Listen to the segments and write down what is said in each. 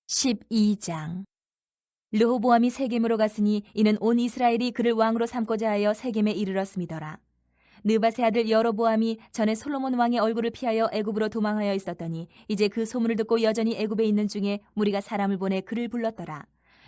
12장. 르호보암이 세겜으로 갔으니 이는 온 이스라엘이 그를 왕으로 삼고자 하여 세겜에 이르렀음이더라. 느밧의 아들 여로보암이 전에 솔로몬 왕의 얼굴을 피하여 애굽으로 도망하여 있었더니 이제 그 소문을 듣고 여전히 애굽에 있는 중에 무리가 사람을 보내 그를 불렀더라.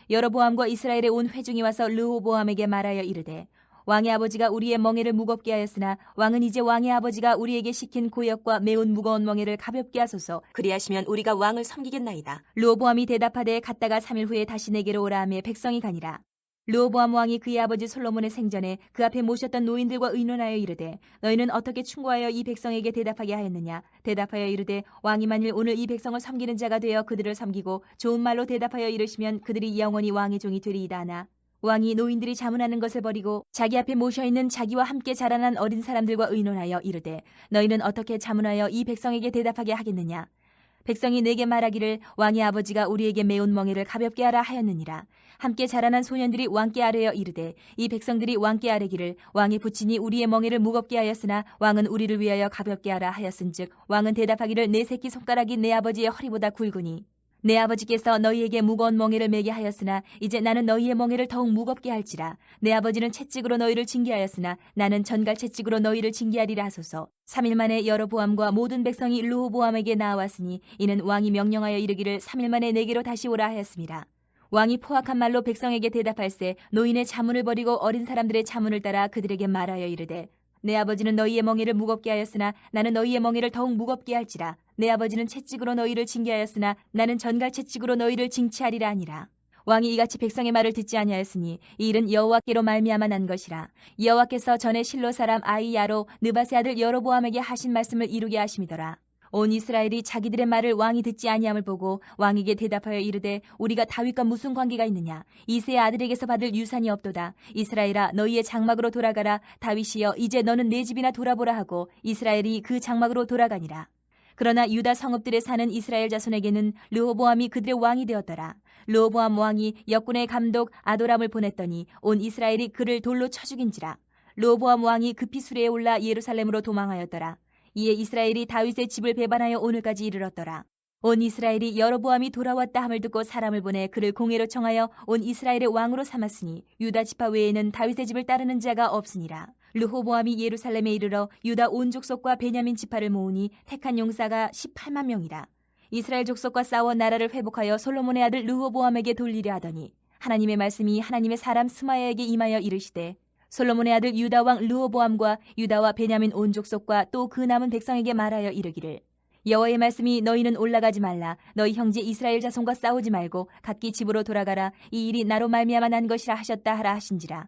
여로보암과 이스라엘의 온 회중이 와서 르호보암에게 말하여 이르되 왕의 아버지가 우리의 멍에를 무겁게 하였으나 왕은 이제 왕의 아버지가 우리에게 시킨 고역과 매운 무거운 멍에를 가볍게 하소서. 그리하시면 우리가 왕을 섬기겠나이다. 르호보암이 대답하되 갔다가 3일 후에 다시 내게로 오라 하며 백성이 가니라. 르호보암 왕이 그의 아버지 솔로몬의 생전에 그 앞에 모셨던 노인들과 의논하여 이르되 너희는 어떻게 충고하여 이 백성에게 대답하게 하였느냐. 대답하여 이르되 왕이 만일 오늘 이 백성을 섬기는 자가 되어 그들을 섬기고 좋은 말로 대답하여 이르시면 그들이 영원히 왕의 종이 되리이다 하나 왕이 노인들이 자문하는 것을 버리고 자기 앞에 모셔있는 자기와 함께 자라난 어린 사람들과 의논하여 이르되 너희는 어떻게 자문하여 이 백성에게 대답하게 하겠느냐. 백성이 내게 말하기를 왕의 아버지가 우리에게 매운 멍에를 가볍게 하라 하였느니라. 함께 자라난 소년들이 왕께 아뢰어 이르되 이 백성들이 왕께 아뢰기를 왕의 부친이 우리의 멍에를 무겁게 하였으나 왕은 우리를 위하여 가볍게 하라 하였은즉 왕은 대답하기를 내 새끼 손가락이 내 아버지의 허리보다 굵으니 내 아버지께서 너희에게 무거운 멍에를 매게 하였으나 이제 나는 너희의 멍에를 더욱 무겁게 할지라. 내 아버지는 채찍으로 너희를 징계하였으나 나는 전갈 채찍으로 너희를 징계하리라 하소서. 3일 만에 여로보암과 모든 백성이 르호보암에게 나아왔으니 이는 왕이 명령하여 이르기를 3일 만에 내게로 다시 오라 하였습니다. 왕이 포악한 말로 백성에게 대답할세 노인의 자문을 버리고 어린 사람들의 자문을 따라 그들에게 말하여 이르되 내 아버지는 너희의 멍에를 무겁게 하였으나 나는 너희의 멍에를 더욱 무겁게 할지라. 내 아버지는 채찍으로 너희를 징계하였으나 나는 전갈 채찍으로 너희를 징치하리라 하니라. 왕이 이같이 백성의 말을 듣지 아니하였으니 이 일은 여호와께로 말미암아 난 것이라. 여호와께서 전에 실로 사람 아이야로 느밧의 아들 여로보암에게 하신 말씀을 이루게 하심이더라. 온 이스라엘이 자기들의 말을 왕이 듣지 아니함을 보고 왕에게 대답하여 이르되 우리가 다윗과 무슨 관계가 있느냐. 이새의 아들에게서 받을 유산이 없도다. 이스라엘아 너희의 장막으로 돌아가라. 다윗이여 이제 너는 내 집이나 돌아보라 하고 이스라엘이 그 장막으로 돌아가니라. 그러나 유다 성읍들에 사는 이스라엘 자손에게는 르호보암이 그들의 왕이 되었더라. 르호보암 왕이 역군의 감독 아도람을 보냈더니 온 이스라엘이 그를 돌로 쳐 죽인지라. 르호보암 왕이 급히 수레에 올라 예루살렘으로 도망하였더라. 이에 이스라엘이 다윗의 집을 배반하여 오늘까지 이르렀더라. 온 이스라엘이 여로보암이 돌아왔다 함을 듣고 사람을 보내 그를 공회로 청하여 온 이스라엘의 왕으로 삼았으니 유다 지파 외에는 다윗의 집을 따르는 자가 없으니라. 르호보암이 예루살렘에 이르러 유다 온 족속과 베냐민 지파를 모으니 택한 용사가 18만 명이라. 이스라엘 족속과 싸워 나라를 회복하여 솔로몬의 아들 르호보암에게 돌리려 하더니 하나님의 말씀이 하나님의 사람 스마야에게 임하여 이르시되 솔로몬의 아들 유다 왕 르호보암과 유다와 베냐민 온 족속과 또 그 남은 백성에게 말하여 이르기를 여호와의 말씀이 너희는 올라가지 말라. 너희 형제 이스라엘 자손과 싸우지 말고 각기 집으로 돌아가라. 이 일이 나로 말미암아 난 것이라 하셨다 하라 하신지라.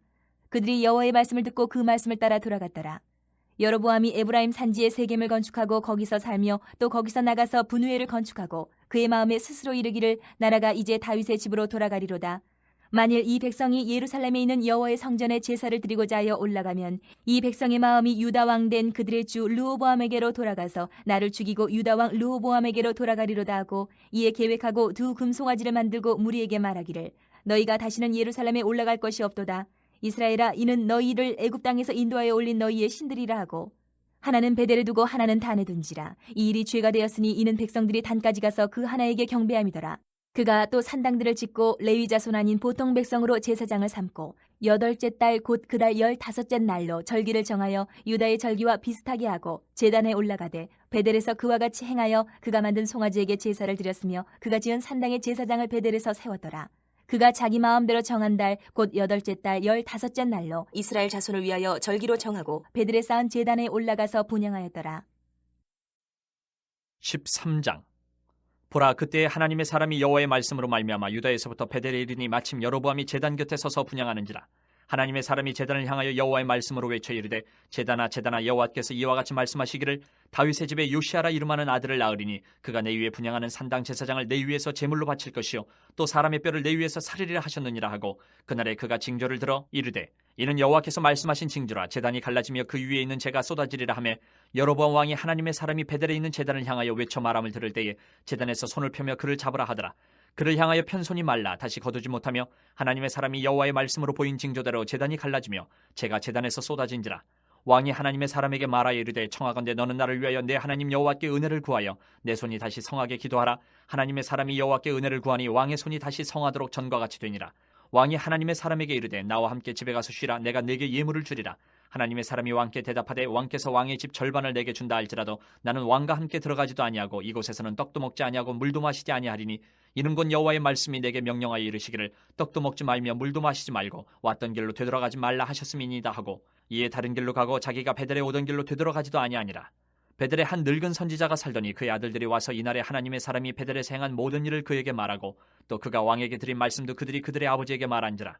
그들이 여호와의 말씀을 듣고 그 말씀을 따라 돌아갔더라. 여로보암이 에브라임 산지에 세겜을 건축하고 거기서 살며 또 거기서 나가서 분우엘을 건축하고 그의 마음에 스스로 이르기를 나라가 이제 다윗의 집으로 돌아가리로다. 만일 이 백성이 예루살렘에 있는 여호와의 성전에 제사를 드리고자 하여 올라가면 이 백성의 마음이 유다 왕 된 그들의 주 르호보암에게로 돌아가서 나를 죽이고 유다 왕 르호보암에게로 돌아가리로다 하고 이에 계획하고 두 금송아지를 만들고 무리에게 말하기를 너희가 다시는 예루살렘에 올라갈 것이 없도다. 이스라엘아 이는 너희를 애굽 땅에서 인도하여 올린 너희의 신들이라 하고 하나는 베델에 두고 하나는 단에 둔지라. 이 일이 죄가 되었으니 이는 백성들이 단까지 가서 그 하나에게 경배함이더라. 그가 또 산당들을 짓고 레위 자손 아닌 보통 백성으로 제사장을 삼고 8째 달 곧 그달 15째 날로 절기를 정하여 유다의 절기와 비슷하게 하고 제단에 올라가되 베델에서 그와 같이 행하여 그가 만든 송아지에게 제사를 드렸으며 그가 지은 산당의 제사장을 베델에서 세웠더라. 그가 자기 마음대로 정한 달 곧 8째 달 15째 날로 이스라엘 자손을 위하여 절기로 정하고 베델에 쌓은 제단에 올라가서 분향하였더라. 13장. 보라 그때 하나님의 사람이 여호와의 말씀으로 말미암아 유다에서부터 베델에 이르니 마침 여로보암이 제단 곁에 서서 분향하는지라. 하나님의 사람이 제단을 향하여 여호와의 말씀으로 외쳐 이르되 제단아 제단아 여호와께서 이와 같이 말씀하시기를 다윗의 집에 요시아라 이름하는 아들을 낳으리니 그가 내 위에 분향하는 산당 제사장을 내 위에서 제물로 바칠 것이요 또 사람의 뼈를 내 위에서 사르리라 하셨느니라 하고 그날에 그가 징조를 들어 이르되 이는 여호와께서 말씀하신 징조라. 제단이 갈라지며 그 위에 있는 재가 쏟아지리라 하며 여로보암 왕이 하나님의 사람이 베델에 있는 제단을 향하여 외쳐 말함을 들을 때에 제단에서 손을 펴며 그를 잡으라 하더라. 그를 향하여 편 손이 말라 다시 거두지 못하며 하나님의 사람이 여호와의 말씀으로 보인 징조대로 제단이 갈라지며 재가 제단에서 쏟아진지라. 왕이 하나님의 사람에게 말하여 이르되 청하건대 너는 나를 위하여 내 하나님 여호와께 은혜를 구하여 내 손이 다시 성하게 기도하라. 하나님의 사람이 여호와께 은혜를 구하니 왕의 손이 다시 성하도록 전과 같이 되니라. 왕이 하나님의 사람에게 이르되 나와 함께 집에 가서 쉬라. 내가 네게 예물을 주리라. 하나님의 사람이 왕께 대답하되 왕께서 왕의 집 절반을 내게 준다 할지라도 나는 왕과 함께 들어가지도 아니하고 이곳에서는 떡도 먹지 아니하고 물도 마시지 아니하리니 이는 곧 여호와의 말씀이 내게 명령하여 이르시기를 떡도 먹지 말며 물도 마시지 말고 왔던 길로 되돌아가지 말라 하셨음이니이다 하고 이에 다른 길로 가고 자기가 베델에 오던 길로 되돌아가지도 아니하니라. 베델에 한 늙은 선지자가 살더니 그의 아들들이 와서 이날에 하나님의 사람이 베델에서 행한 모든 일을 그에게 말하고 또 그가 왕에게 드린 말씀도 그들이 그들의 아버지에게 말한지라.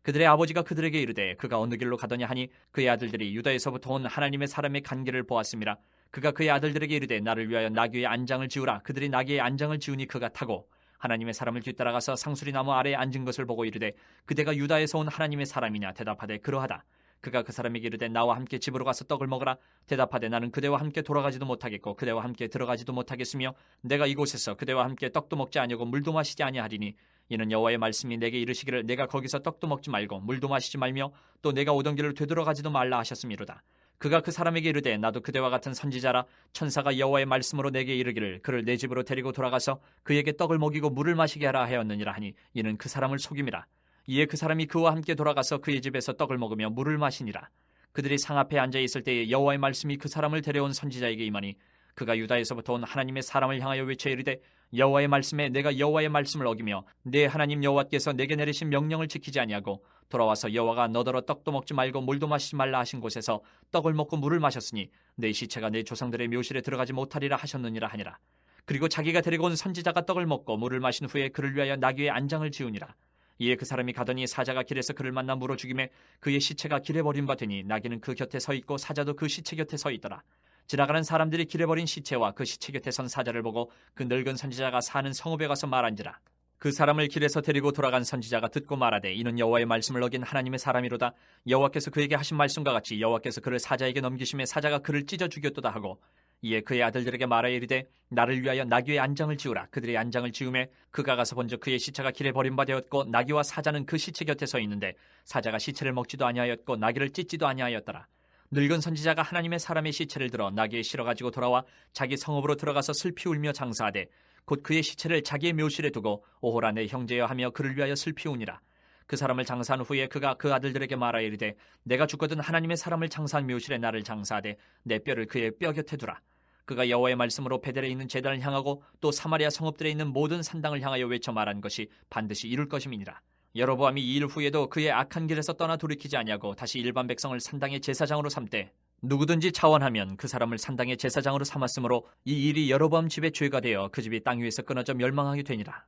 그들의 아버지가 그들에게 이르되 그가 어느 길로 가더냐 하니 그의 아들들이 유다에서부터 온 하나님의 사람의 간 길을 보았음이라. 그가 그의 아들들에게 이르되 나를 위하여 나귀의 안장을 지우라. 그들이 나귀의 안장을 지우니 그가 타고 하나님의 사람을 뒤따라가서 상수리 나무 아래에 앉은 것을 보고 이르되 그대가 유다에서 온 하나님의 사람이냐 대답하되 그러하다. 그가 그 사람에게 이르되 나와 함께 집으로 가서 떡을 먹으라. 대답하되 나는 그대와 함께 돌아가지도 못하겠고 그대와 함께 들어가지도 못하겠으며 내가 이곳에서 그대와 함께 떡도 먹지 아니하고 물도 마시지 아니하리니 이는 여호와의 말씀이 내게 이르시기를 내가 거기서 떡도 먹지 말고 물도 마시지 말며 또 내가 오던 길을 되돌아가지도 말라 하셨음이로다. 그가 그 사람에게 이르되 나도 그대와 같은 선지자라. 천사가 여호와의 말씀으로 내게 이르기를 그를 내 집으로 데리고 돌아가서 그에게 떡을 먹이고 물을 마시게 하라 하였느니라 하니 이는 그 사람을 속임이라. 이에 그 사람이 그와 함께 돌아가서 그의 집에서 떡을 먹으며 물을 마시니라. 그들이 상 앞에 앉아 있을 때에 여호와의 말씀이 그 사람을 데려온 선지자에게 임하니 그가 유다에서부터 온 하나님의 사람을 향하여 외쳐 이르되 여호와의 말씀에 내가 여호와의 말씀을 어기며 내 하나님 여호와께서 내게 내리신 명령을 지키지 아니하고 돌아와서 여호와가 너더러 떡도 먹지 말고 물도 마시지 말라 하신 곳에서 떡을 먹고 물을 마셨으니 내 시체가 내 조상들의 묘실에 들어가지 못하리라 하셨느니라 하니라. 그리고 자기가 데리고 온 선지자가 떡을 먹고 물을 마신 후에 그를 위하여 나귀의 안장을 지우니라. 이에 그 사람이 가더니 사자가 길에서 그를 만나 물어 죽이매 그의 시체가 길에 버린 바 되니 나귀는 그 곁에 서 있고 사자도 그 시체 곁에 서 있더라. 지나가는 사람들이 길에 버린 시체와 그 시체 곁에 선 사자를 보고 그 늙은 선지자가 사는 성읍에 가서 말한지라. 그 사람을 길에서 데리고 돌아간 선지자가 듣고 말하되 이는 여호와의 말씀을 어긴 하나님의 사람이로다. 여호와께서 그에게 하신 말씀과 같이 여호와께서 그를 사자에게 넘기심에 사자가 그를 찢어 죽였도다 하고 이에 그의 아들들에게 말하여 이르되 나를 위하여 나귀의 안장을 지우라. 그들의 안장을 지우매 그가 가서 본즉 그의 시체가 길에 버린 바 되었고 나귀와 사자는 그 시체 곁에 서 있는데 사자가 시체를 먹지도 아니하였고 나귀를 찢지도 아니하였더라. 늙은 선지자가 하나님의 사람의 시체를 들어 나귀에 실어 가지고 돌아와 자기 성읍으로 들어가서 슬피 울며 장사하되 곧 그의 시체를 자기의 묘실에 두고 오호라 내 형제여 하며 그를 위하여 슬피 우니라. 그 사람을 장사한 후에 그가 그 아들들에게 말하여 이르되 내가 죽거든 하나님의 사람을 장사한 묘실에 나를 장사하되 내 뼈를 그의 뼈 곁에 두라. 그가 여호와의 말씀으로 베델에 있는 제단을 향하고 또 사마리아 성읍들에 있는 모든 산당을 향하여 외쳐 말한 것이 반드시 이룰 것임이니라. 여로보암이 이 일 후에도 그의 악한 길에서 떠나 돌이키지 아니하고 다시 일반 백성을 산당의 제사장으로 삼되 누구든지 차원하면 그 사람을 산당의 제사장으로 삼았으므로 이 일이 여로보암 집의 죄가 되어 그 집이 땅 위에서 끊어져 멸망하게 되니라.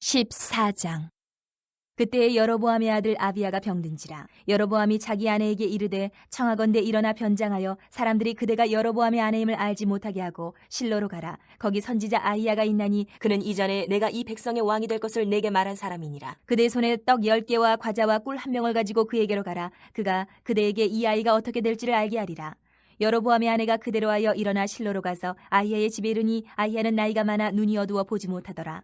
14장. 그때에 여로보암의 아들 아비야가 병든지라. 여로보암이 자기 아내에게 이르되 청하건대 일어나 변장하여 사람들이 그대가 여로보암의 아내임을 알지 못하게 하고 실로로 가라. 거기 선지자 아히야가 있나니 그는 이전에 내가 이 백성의 왕이 될 것을 내게 말한 사람이니라. 그대 손에 떡 10개와 과자와 꿀 1명을 가지고 그에게로 가라. 그가 그대에게 이 아이가 어떻게 될지를 알게 하리라. 여로보암의 아내가 그대로 하여 일어나 실로로 가서 아히야의 집에 이르니 아히야는 나이가 많아 눈이 어두워 보지 못하더라.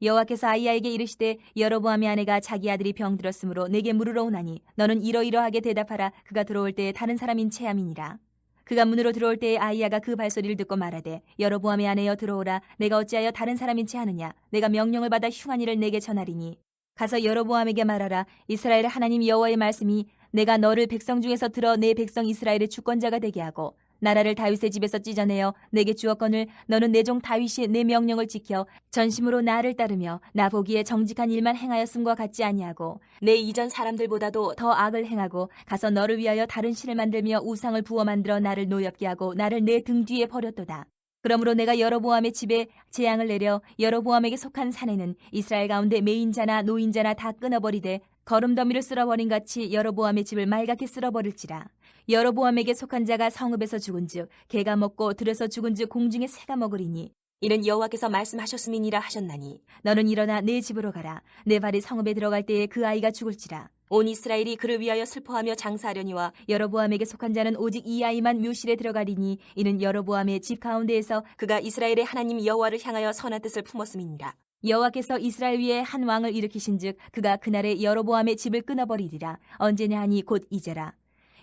여호와께서 아히야에게 이르시되 여로보암의 아내가 자기 아들이 병들었으므로 내게 물으러 오나니 너는 이러이러하게 대답하라. 그가 들어올 때에 다른 사람인 체함이니라. 그가 문으로 들어올 때에 아히야가 그 발소리를 듣고 말하되 여로보암의 아내여 들어오라. 내가 어찌하여 다른 사람인 체하느냐. 내가 명령을 받아 흉한 일을 내게 전하리니 가서 여로보암에게 말하라. 이스라엘의 하나님 여호와의 말씀이 내가 너를 백성 중에서 들어 내 백성 이스라엘의 주권자가 되게 하고 나라를 다윗의 집에서 찢어내어 내게 주었거늘 너는 내 종 다윗이 내 명령을 지켜 전심으로 나를 따르며 나 보기에 정직한 일만 행하였음과 같지 아니하고 내 이전 사람들보다도 더 악을 행하고 가서 너를 위하여 다른 신을 만들며 우상을 부어 만들어 나를 노엽게 하고 나를 내 등 뒤에 버렸도다. 그러므로 내가 여로보암의 집에 재앙을 내려 여로보암에게 속한 산에는 이스라엘 가운데 매인자나 노인자나 다 끊어버리되 거름더미를 쓸어버린 같이 여로보암의 집을 말갛게 쓸어버릴지라. 여로보암에게 속한 자가 성읍에서 죽은즉 개가 먹고 들에서 죽은즉 공중에 새가 먹으리니 이는 여호와께서 말씀하셨음이니라 하셨나니 너는 일어나 내 집으로 가라. 내 발이 성읍에 들어갈 때에 그 아이가 죽을지라. 온 이스라엘이 그를 위하여 슬퍼하며 장사하려니와 여로보암에게 속한 자는 오직 이 아이만 묘실에 들어가리니 이는 여로보암의 집 가운데에서 그가 이스라엘의 하나님 여호와를 향하여 선한 뜻을 품었음이니라. 여호와께서 이스라엘 위에 한 왕을 일으키신즉 그가 그날에 여로보암의 집을 끊어버리리라. 언제냐 하니 곧 이제라.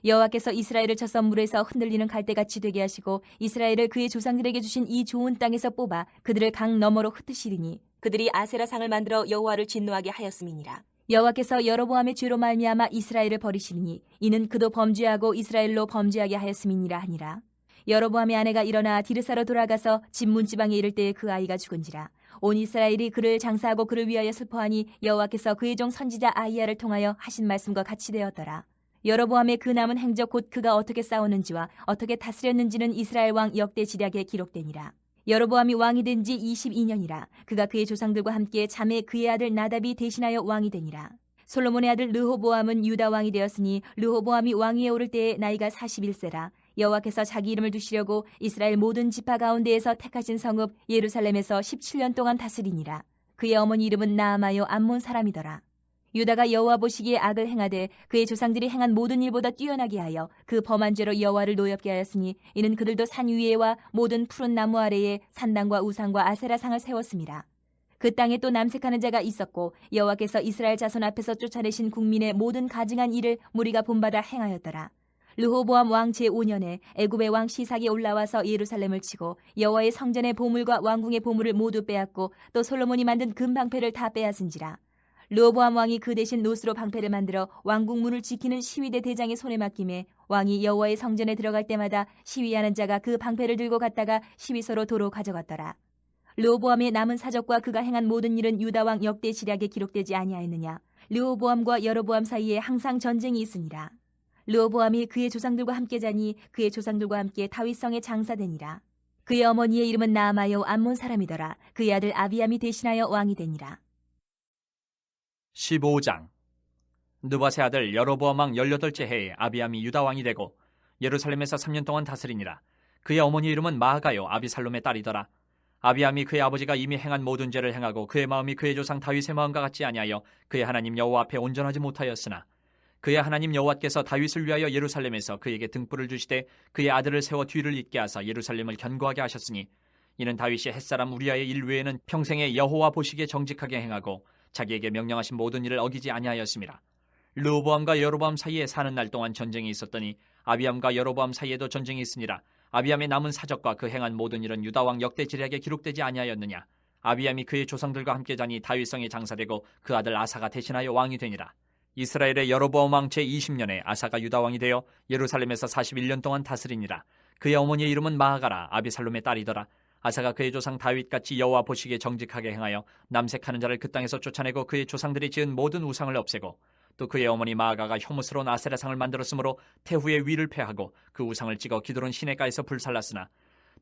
여호와께서 이스라엘을 쳐서 물에서 흔들리는 갈대같이 되게 하시고 이스라엘을 그의 조상들에게 주신 이 좋은 땅에서 뽑아 그들을 강 너머로 흩으시리니 그들이 아세라 상을 만들어 여호와를 진노하게 하였음이니라. 여호와께서 여로보암의 죄로 말미암아 이스라엘을 버리시니 이는 그도 범죄하고 이스라엘로 범죄하게 하였음이니라 하니라. 여로보암의 아내가 일어나 디르사로 돌아가서 집 문지방에 이를 때에 그 아이가 죽은지라. 온 이스라엘이 그를 장사하고 그를 위하여 슬퍼하니 여호와께서 그의 종 선지자 아히야를 통하여 하신 말씀과 같이 되었더라. 여로보암의 그 남은 행적 곧 그가 어떻게 싸우는지와 어떻게 다스렸는지는 이스라엘 왕 역대 지략에 기록되니라. 여로보암이 왕이 된 지 22년이라. 그가 그의 조상들과 함께 자매 그의 아들 나답이 대신하여 왕이 되니라. 솔로몬의 아들 르호보암은 유다 왕이 되었으니 르호보암이 왕위에 오를 때에 나이가 41세라. 여호와께서 자기 이름을 두시려고 이스라엘 모든 지파 가운데에서 택하신 성읍 예루살렘에서 17년 동안 다스리니라. 그의 어머니 이름은 나아마요 암몬 사람이더라. 유다가 여호와 보시기에 악을 행하되 그의 조상들이 행한 모든 일보다 뛰어나게 하여 그 범한 죄로 여호와를 노엽게 하였으니 이는 그들도 산 위에와 모든 푸른 나무 아래에 산당과 우상과 아세라상을 세웠습니다. 그 땅에 또 남색하는 자가 있었고 여호와께서 이스라엘 자손 앞에서 쫓아내신 국민의 모든 가증한 일을 무리가 본받아 행하였더라. 르호보암 왕 제5년에 애굽의 왕 시삭이 올라와서 예루살렘을 치고 여호와의 성전의 보물과 왕궁의 보물을 모두 빼앗고 또 솔로몬이 만든 금방패를 다 빼앗은지라. 르호보암 왕이 그 대신 노스로 방패를 만들어 왕궁 문을 지키는 시위대 대장의 손에 맡김에 왕이 여호와의 성전에 들어갈 때마다 시위하는 자가 그 방패를 들고 갔다가 시위소로 도로 가져갔더라. 르호보암의 남은 사적과 그가 행한 모든 일은 유다 왕 역대 지략에 기록되지 아니하였느냐. 르호보암과 여로보암 사이에 항상 전쟁이 있으니라. 르호보암이 그의 조상들과 함께 자니 그의 조상들과 함께 다윗성에 장사되니라. 그의 어머니의 이름은 나아마요 암몬 사람이더라. 그의 아들 아비암이 대신하여 왕이 되니라. 15장. 느밧의 아들 여로보암 왕 18째 해에 아비암이 유다 왕이 되고 예루살렘에서 3년 동안 다스리니라. 그의 어머니 이름은 마아가요 아비살롬의 딸이더라. 아비암이 그의 아버지가 이미 행한 모든 죄를 행하고 그의 마음이 그의 조상 다윗의 마음과 같지 아니하여 그의 하나님 여호와 앞에 온전하지 못하였으나 그의 하나님 여호와께서 다윗을 위하여 예루살렘에서 그에게 등불을 주시되 그의 아들을 세워 뒤를 잇게 하사 예루살렘을 견고하게 하셨으니 이는 다윗이 햇사람 우리아의 일 외에는 평생에 여호와 보시기에 정직하게 행하고 자기에게 명령하신 모든 일을 어기지 아니하였습니다. 르호보암과 여로보암 사이에 사는 날 동안 전쟁이 있었더니 아비암과 여로보암 사이에도 전쟁이 있으니라. 아비암의 남은 사적과 그 행한 모든 일은 유다 왕 역대 지략에 기록되지 아니하였느냐. 아비암이 그의 조상들과 함께 자니 다윗성에 장사되고 그 아들 아사가 대신하여 왕이 되니라. 이스라엘의 여로보암 왕 제20년에 아사가 유다 왕이 되어 예루살렘에서 41년 동안 다스리니라. 그의 어머니의 이름은 마아가라 아비살롬의 딸이더라. 아사가 그의 조상 다윗같이 여호와 보시기에 정직하게 행하여 남색하는 자를 그 땅에서 쫓아내고 그의 조상들이 지은 모든 우상을 없애고 또 그의 어머니 마아가가 혐오스러운 아세라상을 만들었으므로 태후의 위를 패하고 그 우상을 찍어 기드론 시내가에서 불살랐으나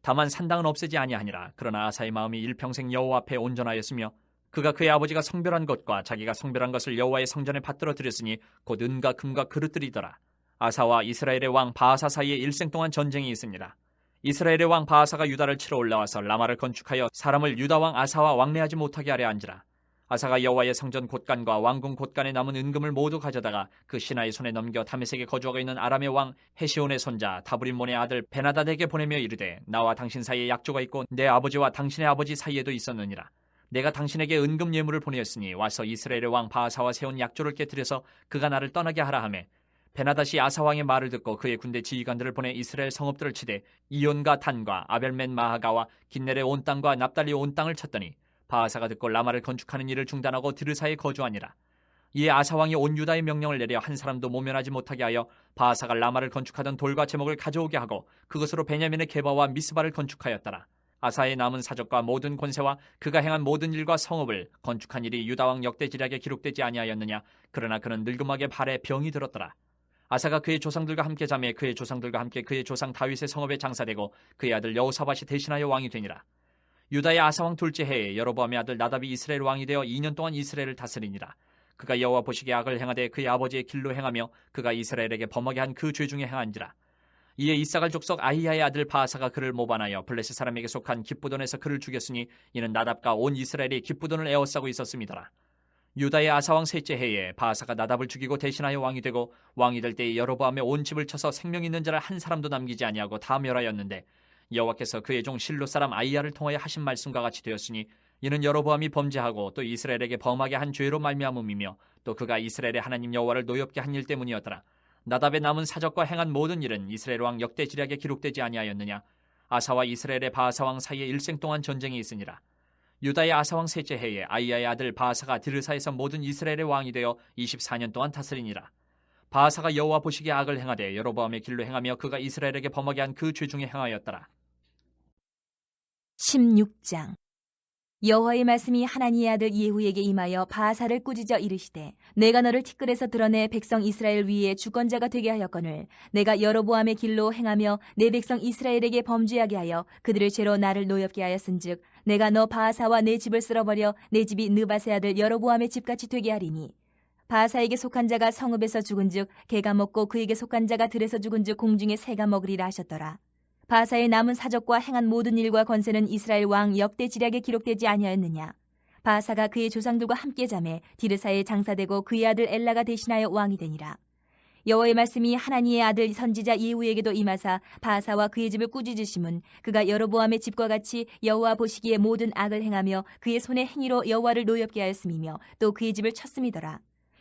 다만 산당은 없애지 아니하니라. 그러나 아사의 마음이 일평생 여호와 앞에 온전하였으며 그가 그의 아버지가 성별한 것과 자기가 성별한 것을 여호와의 성전에 받들어 드렸으니 곧 은과 금과 그릇들이더라. 아사와 이스라엘의 왕 바아사 사이에 일생 동안 전쟁이 있으니라. 이스라엘의 왕 바아사가 유다를 치러 올라와서 라마를 건축하여 사람을 유다 왕 아사와 왕래하지 못하게 하려 한지라. 아사가 여호와의 성전 곳간과 왕궁 곳간에 남은 은금을 모두 가져다가 그 신하의 손에 넘겨 다메섹에 거주하고 있는 아람의 왕 헤시온의 손자 다브림몬의 아들 베나닷에게 보내며 이르되 나와 당신 사이에 약조가 있고 내 아버지와 당신의 아버지 사이에도 있었느니라. 내가 당신에게 은금 예물을 보내었으니 와서 이스라엘의 왕 바아사와 세운 약조를 깨뜨려서 그가 나를 떠나게 하라 하매 베나닷이 아사 왕의 말을 듣고 그의 군대 지휘관들을 보내 이스라엘 성읍들을 치되 이온과 단과 아벨멘 마하가와 긴넬의 온 땅과 납달리 온 땅을 쳤더니 바아사가 듣고 라마를 건축하는 일을 중단하고 디르사에 거주하니라. 이에 아사 왕이 온 유다의 명령을 내려 한 사람도 모면하지 못하게 하여 바아사가 라마를 건축하던 돌과 제목을 가져오게 하고 그것으로 베냐민의 게바와 미스바를 건축하였더라. 아사의 남은 사적과 모든 권세와 그가 행한 모든 일과 성읍을 건축한 일이 유다 왕 역대 지략에 기록되지 아니하였느냐. 그러나 그는 늙음하게 발에 병이 들었더라. 아사가 그의 조상들과 함께 자매 그의 조상들과 함께 그의 조상 다윗의 성읍에 장사되고 그의 아들 여호사밧이 대신하여 왕이 되니라. 유다의 아사 왕 둘째 해에 여로보암의 아들 나답이 이스라엘 왕이 되어 2년 동안 이스라엘을 다스리니라. 그가 여호와 보시기에 악을 행하되 그의 아버지의 길로 행하며 그가 이스라엘에게 범하게 한 그 죄 중에 행한지라. 이에 이사갈 족속 아히야의 아들 바아사가 그를 모반하여 블레셋 사람에게 속한 기쁘돈에서 그를 죽였으니 이는 나답과 온 이스라엘이 기쁘돈을 에워싸고 있었음이더라. 유다의 아사왕 셋째 해에 바아사가 나답을 죽이고 대신하여 왕이 되고 왕이 될 때에 여로보암의 온 집을 쳐서 생명 있는 자를 한 사람도 남기지 아니하고 다 멸하였는데 여호와께서 그의 종 실로 사람 아히야를 통하여 하신 말씀과 같이 되었으니 이는 여로보암이 범죄하고 또 이스라엘에게 범하게 한 죄로 말미암음이며 또 그가 이스라엘의 하나님 여호와를 노엽게 한 일 때문이었더라. 나답의 남은 사적과 행한 모든 일은 이스라엘 왕 역대 지략에 기록되지 아니하였느냐? 아사와 이스라엘의 바하사 왕 사이에 일생 동안 전쟁이 있으니라. 유다의 아사 왕 셋째 해에 아이야의 아들 바하사가 디르사에서 모든 이스라엘의 왕이 되어 24년 동안 다스리니라. 바하사가 여호와 보시기에 악을 행하되 여로보암의 길로 행하며 그가 이스라엘에게 범하게 한 그 죄 중에 행하였더라. 16장. 여호와의 말씀이 하나니의 아들 예후에게 임하여 바하사를 꾸짖어 이르시되 내가 너를 티끌에서 드러내 백성 이스라엘 위에 주권자가 되게 하였거늘 내가 여로보암의 길로 행하며 내 백성 이스라엘에게 범죄하게 하여 그들의 죄로 나를 노엽게 하였은즉 내가 너 바하사와 내 집을 쓸어버려 내 집이 느바세 아들 여로보암의 집같이 되게 하리니 바하사에게 속한 자가 성읍에서 죽은즉 개가 먹고 그에게 속한 자가 들에서 죽은즉 공중에 새가 먹으리라 하셨더라. 바하사의 남은 사적과 행한 모든 일과 권세는 이스라엘 왕 역대 지략에 기록되지 아니하였느냐? 바하사가 그의 조상들과 함께 잠에 디르사에 장사되고 그의 아들 엘라가 대신하여 왕이 되니라. 여호와의 말씀이 하나니의 아들 선지자 예후에게도 임하사 바하사와 그의 집을 꾸짖으심은 그가 여로보암의 집과 같이 여호와 보시기에 모든 악을 행하며 그의 손의 행위로 여호와를 노엽게 하였음이며 또 그의 집을 쳤음이더라.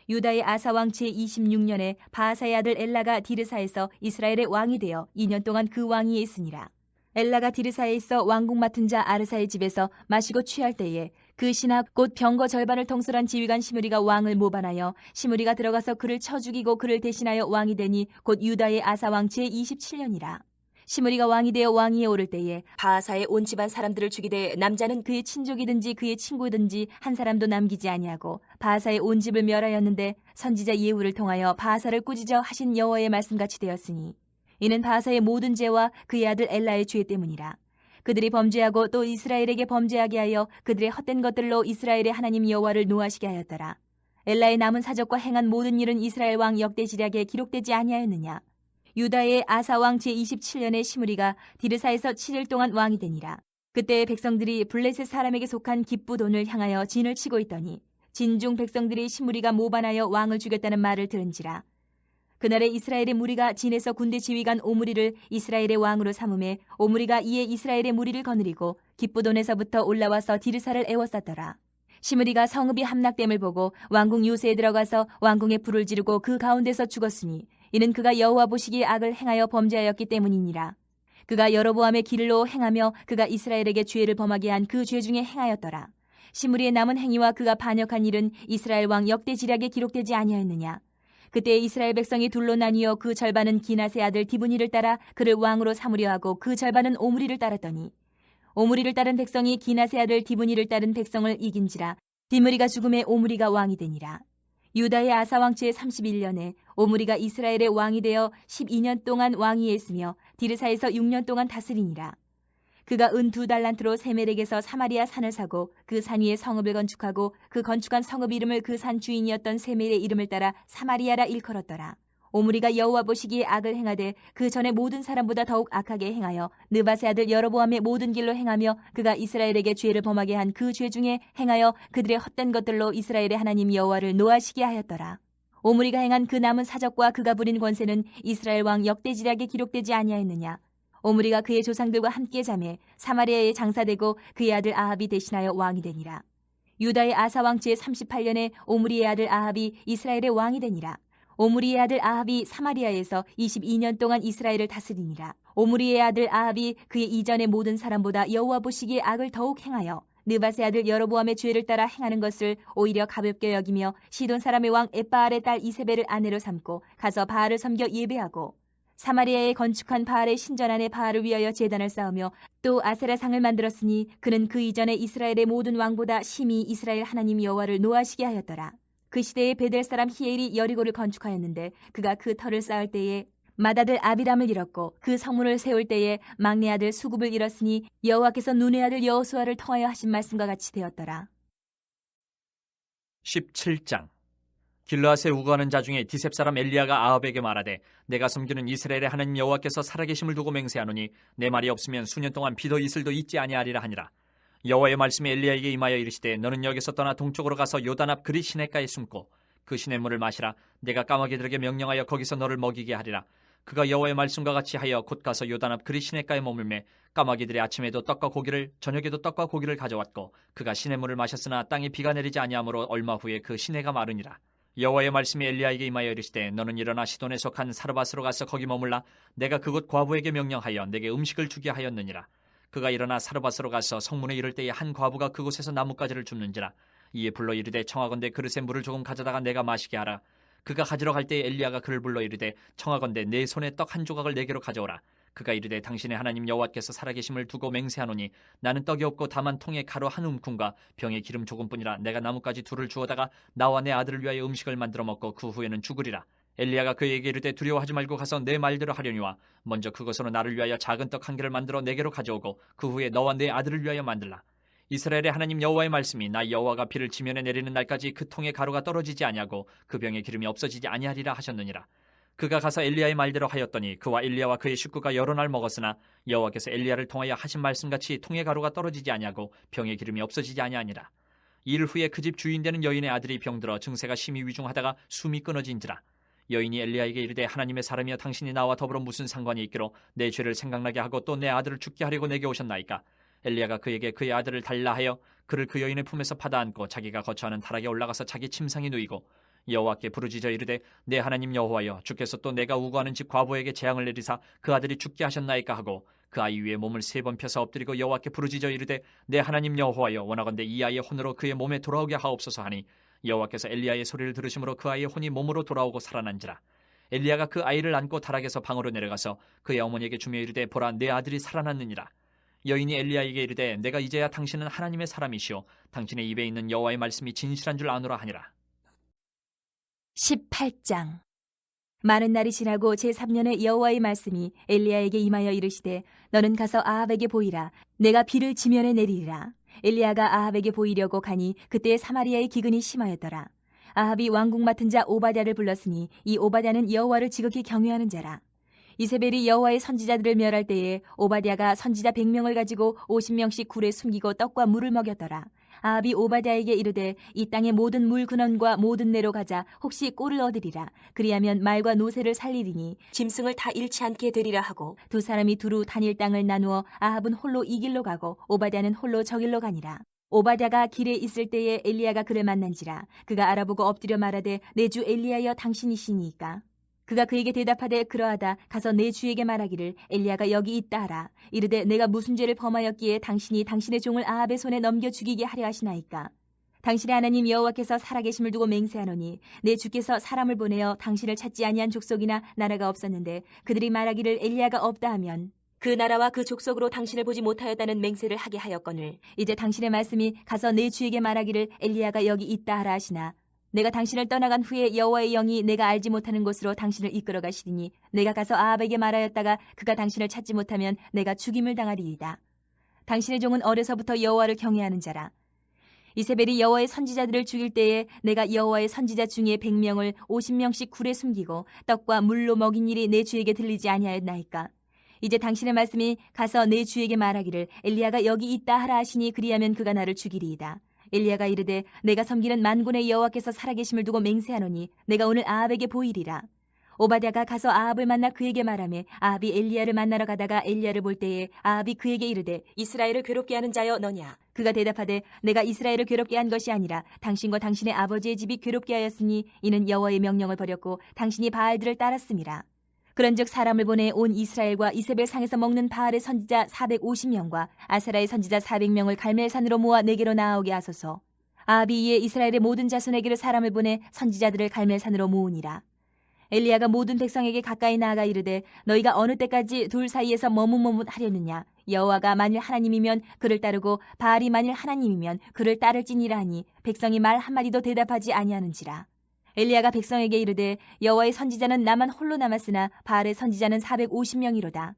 유다의 아사 왕 제26년에 바하사의 아들 엘라가 디르사에서 이스라엘의 왕이 되어 2년 동안 그 왕위에 있으니라. 엘라가 디르사에 있어 왕궁 맡은 자 아르사의 집에서 마시고 취할 때에 그 신하 곧 병거 절반을 통솔한 지휘관 시므리가 왕을 모반하여 시므리가 들어가서 그를 쳐 죽이고 그를 대신하여 왕이 되니 곧 유다의 아사 왕 제27년이라. 시므리가 왕이 되어 왕위에 오를 때에 바하사의 온 집안 사람들을 죽이되 남자는 그의 친족이든지 그의 친구든지 한 사람도 남기지 아니하고 바하사의 온 집을 멸하였는데 선지자 예후를 통하여 바하사를 꾸짖어 하신 여호와의 말씀같이 되었으니 이는 바하사의 모든 죄와 그의 아들 엘라의 죄 때문이라. 그들이 범죄하고 또 이스라엘에게 범죄하게 하여 그들의 헛된 것들로 이스라엘의 하나님 여호와를 노하시게 하였더라. 엘라의 남은 사적과 행한 모든 일은 이스라엘 왕 역대 지략에 기록되지 아니하였느냐? 유다의 아사 왕 제27년에 시므리가 디르사에서 7일 동안 왕이 되니라. 그때 백성들이 블레셋 사람에게 속한 기쁘돈을 향하여 진을 치고 있더니 진중 백성들이 시므리가 모반하여 왕을 죽였다는 말을 들은지라. 그날에 이스라엘의 무리가 진에서 군대 지휘관 오므리를 이스라엘의 왕으로 삼음에 오므리가 이에 이스라엘의 무리를 거느리고 기쁘돈에서부터 올라와서 디르사를 에워쌌더라. 시므리가 성읍이 함락됨을 보고 왕궁 요새에 들어가서 왕궁에 불을 지르고 그 가운데서 죽었으니 이는 그가 여호와 보시기에 악을 행하여 범죄하였기 때문이니라. 그가 여로보암의 길로 행하며 그가 이스라엘에게 죄를 범하게 한 그 죄 중에 행하였더라. 시므리의 남은 행위와 그가 반역한 일은 이스라엘 왕 역대 지략에 기록되지 아니하였느냐? 그때 이스라엘 백성이 둘로 나뉘어 그 절반은 기낫의 아들 디브니를 따라 그를 왕으로 삼으려 하고 그 절반은 오므리를 따랐더니 오므리를 따른 백성이 기낫의 아들 디브니를 따른 백성을 이긴지라. 디므리가 죽음에 오므리가 왕이 되니라. 유다의 아사 왕 제31년에 오므리가 이스라엘의 왕이 되어 12년 동안 왕위에 있으며 디르사에서 6년 동안 다스리니라. 그가 은 2달란트로 세멜에게서 사마리아 산을 사고 그 산 위에 성읍을 건축하고 그 건축한 성읍 이름을 그 산 주인이었던 세멜의 이름을 따라 사마리아라 일컬었더라. 오므리가 여호와 보시기에 악을 행하되 그 전에 모든 사람보다 더욱 악하게 행하여 느바세 아들 여로보암의 모든 길로 행하며 그가 이스라엘에게 죄를 범하게 한 그 죄 중에 행하여 그들의 헛된 것들로 이스라엘의 하나님 여호와를 노하시게 하였더라. 오므리가 행한 그 남은 사적과 그가 부린 권세는 이스라엘 왕 역대 지략에 기록되지 아니하였느냐? 오므리가 그의 조상들과 함께 잠에 사마리아에 장사되고 그의 아들 아합이 대신하여 왕이 되니라. 유다의 아사 왕 제38년에 오므리의 아들 아합이 이스라엘의 왕이 되니라. 오므리의 아들 아합이 사마리아에서 22년 동안 이스라엘을 다스리니라. 오므리의 아들 아합이 그의 이전의 모든 사람보다 여호와 보시기에 악을 더욱 행하여 느바세 아들 여로보암의 죄를 따라 행하는 것을 오히려 가볍게 여기며 시돈 사람의 왕 엣바알의 딸 이세벨을 아내로 삼고 가서 바알을 섬겨 예배하고 사마리아에 건축한 바알의 신전 안에 바알을 위하여 제단을 쌓으며 또 아세라상을 만들었으니 그는 그 이전에 이스라엘의 모든 왕보다 심히 이스라엘 하나님 여호와를 노하시게 하였더라. 그 시대에 베델 사람 히엘이 여리고를 건축하였는데 그가 그 터를 쌓을 때에 맏아들 아비람을 잃었고 그 성문을 세울 때에 막내 아들 수굽을 잃었으니 여호와께서 눈의 아들 여호수아를 통하여 하신 말씀과 같이 되었더라. 17장. 길르앗에 우거하는 자 중에 디셉 사람 엘리야가 아합에게 말하되 내가 섬기는 이스라엘의 하나님 여호와께서 살아계심을 두고 맹세하노니 내 말이 없으면 수년 동안 비도 이슬도 있지 아니하리라 하니라. 여호와의 말씀이 엘리야에게 임하여 이르시되 너는 여기서 떠나 동쪽으로 가서 요단 앞 그리 시냇가에 숨고 그 시냇물을 마시라. 내가 까마귀들에게 명령하여 거기서 너를 먹이게 하리라. 그가 여호와의 말씀과 같이 하여 곧 가서 요단 앞 그리 시냇가에 머물매 까마귀들이 아침에도 떡과 고기를 저녁에도 떡과 고기를 가져왔고 그가 시냇물을 마셨으나 땅에 비가 내리지 아니하므로 얼마 후에 그 시내가 마르니라. 여호와의 말씀이 엘리야에게 임하여 이르시되 너는 일어나 시돈에 속한 사르밧으로 가서 거기 머물라. 내가 그곳 과부에게 명령하여 내게 음식을 주게 하였느니라. 그가 일어나 사르밧으로 가서 성문에 이를 때에 한 과부가 그곳에서 나뭇가지를 줍는지라. 이에 불러 이르되 청하건대 그릇에 물을 조금 가져다가 내가 마시게 하라. 그가 가지러 갈 때에 엘리야가 그를 불러 이르되 청하건대 내 손에 떡 한 조각을 내게로 가져오라. 그가 이르되 당신의 하나님 여호와께서 살아계심을 두고 맹세하노니 나는 떡이 없고 다만 통에 가루 한 움큼과 병에 기름 조금뿐이라. 내가 나뭇가지 둘을 주어다가 나와 내 아들을 위하여 음식을 만들어 먹고 그 후에는 죽으리라. 엘리야가 그에게 이르되 두려워하지 말고 가서 내 말대로 하려니와 먼저 그것으로 나를 위하여 작은 떡 한 개를 만들어 내게로 가져오고 그 후에 너와 내 아들을 위하여 만들라. 이스라엘의 하나님 여호와의 말씀이 나 여호와가 비를 지면에 내리는 날까지 그 통에 가루가 떨어지지 아니하고 그 병에 기름이 없어지지 아니하리라 하셨느니라. 그가 가서 엘리야의 말대로 하였더니 그와 엘리야와 그의 식구가 여러 날 먹었으나 여호와께서 엘리야를 통하여 하신 말씀같이 통에 가루가 떨어지지 아니하고 병에 기름이 없어지지 아니하니라. 이일 후에 그 집 주인 되는 여인의 아들이 병들어 증세가 심히 위중하다가 숨이 끊어진지라. 여인이 엘리야에게 이르되 하나님의 사람이여 당신이 나와 더불어 무슨 상관이 있기로 내 죄를 생각나게 하고 또 내 아들을 죽게 하려고 내게 오셨나이까. 엘리야가 그에게 그의 아들을 달라 하여 그를 그 여인의 품에서 받아안고 자기가 거처하는 타락에 올라가서 자기 침상에 누이고 여호와께 부르짖어 이르되 내 하나님 여호와여 주께서 또 내가 우거하는 집 과부에게 재앙을 내리사 그 아들이 죽게 하셨나이까 하고 그 아이 위에 몸을 3번 펴서 엎드리고 여호와께 부르짖어 이르되 내 하나님 여호와여 원하건대 이 아이의 혼으로 그의 몸에 돌아오게 하옵소서 하니 여호와께서 엘리야의 소리를 들으심으로 그 아이의 혼이 몸으로 돌아오고 살아난지라. 엘리야가 그 아이를 안고 타락에서 방으로 내려가서 그의 어머니에게 주며 이르되 보라 내 아들이 살아났느니라. 여인이 엘리야에게 이르되 내가 이제야 당신은 하나님의 사람이시오 당신의 입에 있는 여호와의 말씀이 진실한 줄 아노라 하니라. 18장. 많은 날이 지나고 제3년에 여호와의 말씀이 엘리야에게 임하여 이르시되 너는 가서 아합에게 보이라. 내가 비를 지면에 내리리라. 엘리야가 아합에게 보이려고 가니 그때 사마리아의 기근이 심하였더라. 아합이 왕궁 맡은 자 오바댜를 불렀으니 이 오바댜는 여호와를 지극히 경외하는 자라. 이세벨이 여호와의 선지자들을 멸할 때에 오바댜가 선지자 100명을 가지고 50명씩 굴에 숨기고 떡과 물을 먹였더라. 아합이 오바댜에게 이르되 이 땅의 모든 물 근원과 모든 내로 가자. 혹시 꼴을 얻으리라. 그리하면 말과 노새를 살리리니 짐승을 다 잃지 않게 되리라 하고 두 사람이 두루 다닐 땅을 나누어 아합은 홀로 이 길로 가고 오바댜는 홀로 저 길로 가니라. 오바댜가 길에 있을 때에 엘리야가 그를 만난지라. 그가 알아보고 엎드려 말하되 내 주 엘리야여 당신이시니이까. 그가 그에게 대답하되 그러하다. 가서 내 주에게 말하기를 엘리야가 여기 있다 하라. 이르되 내가 무슨 죄를 범하였기에 당신이 당신의 종을 아합의 손에 넘겨 죽이게 하려 하시나이까. 당신의 하나님 여호와께서 살아계심을 두고 맹세하노니 내 주께서 사람을 보내어 당신을 찾지 아니한 족속이나 나라가 없었는데 그들이 말하기를 엘리야가 없다 하면 그 나라와 그 족속으로 당신을 보지 못하였다는 맹세를 하게 하였거늘 이제 당신의 말씀이 가서 내 주에게 말하기를 엘리야가 여기 있다 하라 하시나 내가 당신을 떠나간 후에 여호와의 영이 내가 알지 못하는 곳으로 당신을 이끌어 가시리니 내가 가서 아합에게 말하였다가 그가 당신을 찾지 못하면 내가 죽임을 당하리이다. 당신의 종은 어려서부터 여호와를 경외하는 자라. 이세벨이 여호와의 선지자들을 죽일 때에 내가 여호와의 선지자 중에 100명을 50명씩 굴에 숨기고 떡과 물로 먹인 일이 내 주에게 들리지 아니하였나이까. 이제 당신의 말씀이 가서 내 주에게 말하기를 엘리야가 여기 있다 하라 하시니 그리하면 그가 나를 죽이리이다. 엘리야가 이르되 내가 섬기는 만군의 여호와께서 살아계심을 두고 맹세하노니 내가 오늘 아합에게 보이리라. 오바댜가 가서 아합을 만나 그에게 말하매 아합이 엘리야를 만나러 가다가 엘리야를 볼 때에 아합이 그에게 이르되 이스라엘을 괴롭게 하는 자여 너냐. 그가 대답하되 내가 이스라엘을 괴롭게 한 것이 아니라 당신과 당신의 아버지의 집이 괴롭게 하였으니 이는 여호와의 명령을 버렸고 당신이 바알들을 따랐음이라. 그런즉 사람을 보내 온 이스라엘과 이세벨 상에서 먹는 바알의 선지자 450명과 아세라의 선지자 400명을 갈멜산으로 모아 내게로 나아오게 하소서. 아합이 이에 이스라엘의 모든 자손에게로 사람을 보내 선지자들을 갈멜산으로 모으니라. 엘리야가 모든 백성에게 가까이 나아가 이르되 너희가 어느 때까지 둘 사이에서 머뭇머뭇하려느냐. 여호와가 만일 하나님이면 그를 따르고 바알이 만일 하나님이면 그를 따를지니라 하니 백성이 말 한마디도 대답하지 아니하는지라. 엘리야가 백성에게 이르되 여호와의 선지자는 나만 홀로 남았으나 바알의 선지자는 450명이로다.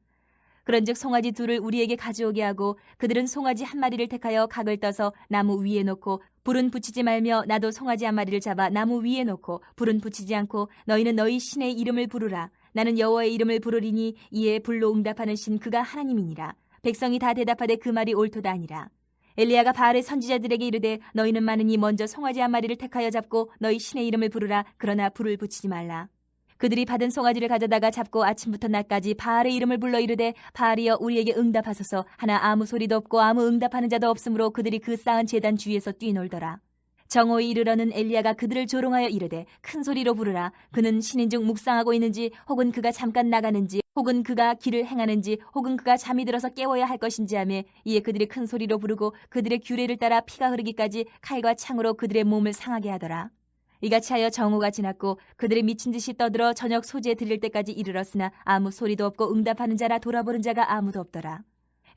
그런즉 송아지 둘을 우리에게 가져오게 하고 그들은 송아지 한 마리를 택하여 각을 떠서 나무 위에 놓고 불은 붙이지 말며 나도 송아지 한 마리를 잡아 나무 위에 놓고 불은 붙이지 않고 너희는 너희 신의 이름을 부르라. 나는 여호와의 이름을 부르리니 이에 불로 응답하는 신 그가 하나님이니라. 백성이 다 대답하되 그 말이 옳도다 하니라. 엘리야가 바알의 선지자들에게 이르되 너희는 많으니 먼저 송아지 한 마리를 택하여 잡고 너희 신의 이름을 부르라. 그러나 불을 붙이지 말라. 그들이 받은 송아지를 가져다가 잡고 아침부터 낮까지 바알의 이름을 불러 이르되 바알이여 우리에게 응답하소서. 하나 아무 소리도 없고 아무 응답하는 자도 없으므로 그들이 그 쌓은 제단 주위에서 뛰놀더라. 정오에 이르러는 엘리야가 그들을 조롱하여 이르되 큰 소리로 부르라. 그는 신인 중 묵상하고 있는지, 혹은 그가 잠깐 나가는지, 혹은 그가 길을 행하는지, 혹은 그가 잠이 들어서 깨워야 할 것인지 하며, 이에 그들이 큰 소리로 부르고 그들의 규례를 따라 피가 흐르기까지 칼과 창으로 그들의 몸을 상하게 하더라. 이같이 하여 정오가 지났고 그들이 미친 듯이 떠들어 저녁 소재에 들릴 때까지 이르렀으나 아무 소리도 없고 응답하는 자나 돌아보는 자가 아무도 없더라.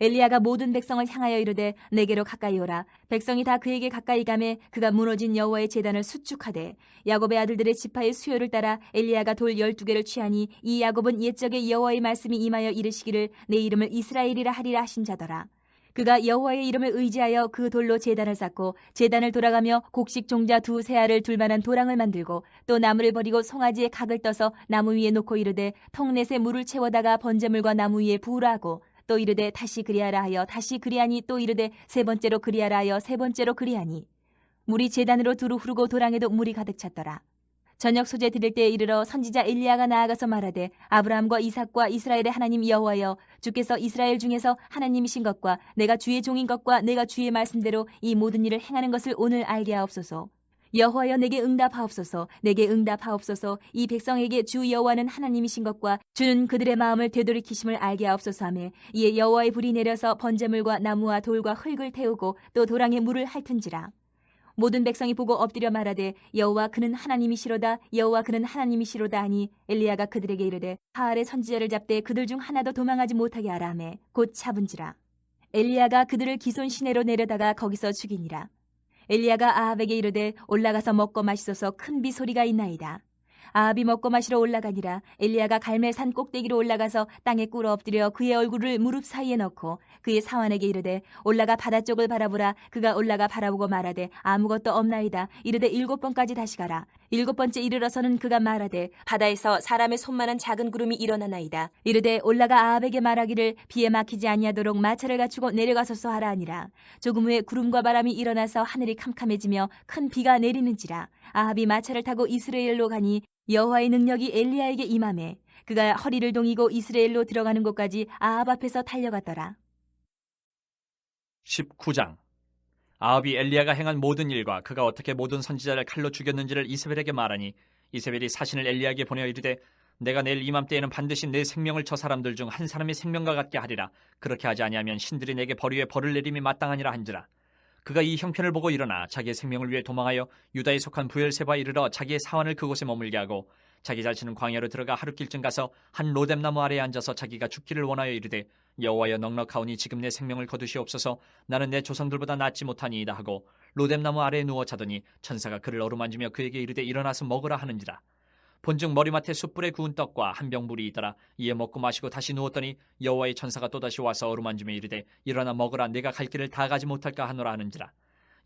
엘리야가 모든 백성을 향하여 이르되 내게로 가까이 오라. 백성이 다 그에게 가까이 가매 그가 무너진 여호와의 제단을 수축하되, 야곱의 아들들의 지파의 수요를 따라 엘리야가 돌 12개를 취하니 이 야곱은 옛적에 여호와의 말씀이 임하여 이르시기를 내 이름을 이스라엘이라 하리라 하신 자더라. 그가 여호와의 이름을 의지하여 그 돌로 제단을 쌓고 제단을 돌아가며 곡식 종자 2 세알을 둘 만한 도랑을 만들고, 또 나무를 버리고 송아지에 각을 떠서 나무 위에 놓고 이르되 통넷에 물을 채워다가 번제물과 나무 위에 부으라 하고, 또 이르되 다시 그리하라 하여 다시 그리하니, 또 이르되 3번째로 그리하라 하여 3번째로 그리하니, 물이 제단으로 두루 흐르고 도랑에도 물이 가득 찼더라. 저녁 소재 드릴 때에 이르러 선지자 엘리야가 나아가서 말하되 아브라함과 이삭과 이스라엘의 하나님 여호와여, 주께서 이스라엘 중에서 하나님이신 것과 내가 주의 종인 것과 내가 주의 말씀대로 이 모든 일을 행하는 것을 오늘 알게 하옵소서. 여호와여, 내게 응답하옵소서. 내게 응답하옵소서. 이 백성에게 주 여호와는 하나님이신 것과 주는 그들의 마음을 되돌이키심을 알게 하옵소서 하매, 이에 여호와의 불이 내려서 번제물과 나무와 돌과 흙을 태우고 또 도랑에 물을 핥은지라. 모든 백성이 보고 엎드려 말하되 여호와 그는 하나님이시로다, 여호와 그는 하나님이시로다 하니, 엘리야가 그들에게 이르되 바알의 선지자를 잡되 그들 중 하나도 도망하지 못하게 하라 하매 곧 잡은지라. 엘리야가 그들을 기손 시내로 내려다가 거기서 죽이니라. 엘리야가 아합에게 이르되 올라가서 먹고 마시소서. 큰 비 소리가 있나이다. 아합이 먹고 마시러 올라가니라. 엘리야가 갈멜산 꼭대기로 올라가서 땅에 꿇어 엎드려 그의 얼굴을 무릎 사이에 넣고 그의 사환에게 이르되 올라가 바다 쪽을 바라보라. 그가 올라가 바라보고 말하되 아무것도 없나이다. 이르되 7번까지 다시 가라. 7번째 이르러서는 그가 말하되 바다에서 사람의 손만한 작은 구름이 일어나나이다. 이르되 올라가 아합에게 말하기를 비에 막히지 아니하도록 마차를 갖추고 내려가소서 하라 하니라. 조금 후에 구름과 바람이 일어나서 하늘이 캄캄해지며 큰 비가 내리는지라. 아합이 마차를 타고 이스라엘로 가니 여호와의 능력이 엘리야에게 임하매 그가 허리를 동이고 이스라엘로 들어가는 곳까지 아합 앞에서 달려갔더라. 19장. 아합이 엘리야가 행한 모든 일과 그가 어떻게 모든 선지자를 칼로 죽였는지를 이세벨에게 말하니, 이세벨이 사신을 엘리야에게 보내어 이르되 내가 내일 이맘때에는 반드시 내 생명을 저 사람들 중 한 사람의 생명과 같게 하리라. 그렇게 하지 아니하면 신들이 내게 벌 위에 벌을 내림이 마땅하니라 한지라. 그가 이 형편을 보고 일어나 자기의 생명을 위해 도망하여 유다에 속한 부엘세바에 이르러 자기의 사환을 그곳에 머물게 하고, 자기 자신은 광야로 들어가 하룻길쯤 가서 한 로뎀나무 아래에 앉아서 자기가 죽기를 원하여 이르되 여호와여, 넉넉하오니 지금 내 생명을 거두시옵소서. 나는 내 조상들보다 낫지 못하니이다 하고 로뎀나무 아래에 누워 자더니 천사가 그를 어루만지며 그에게 이르되 일어나서 먹으라 하는지라. 본즉 머리맡에 숯불에 구운 떡과 한 병 물이 있더라. 이에 먹고 마시고 다시 누웠더니 여호와의 천사가 또다시 와서 어루만지며 이르되 일어나 먹으라. 내가 갈 길을 다 가지 못할까 하노라 하는지라.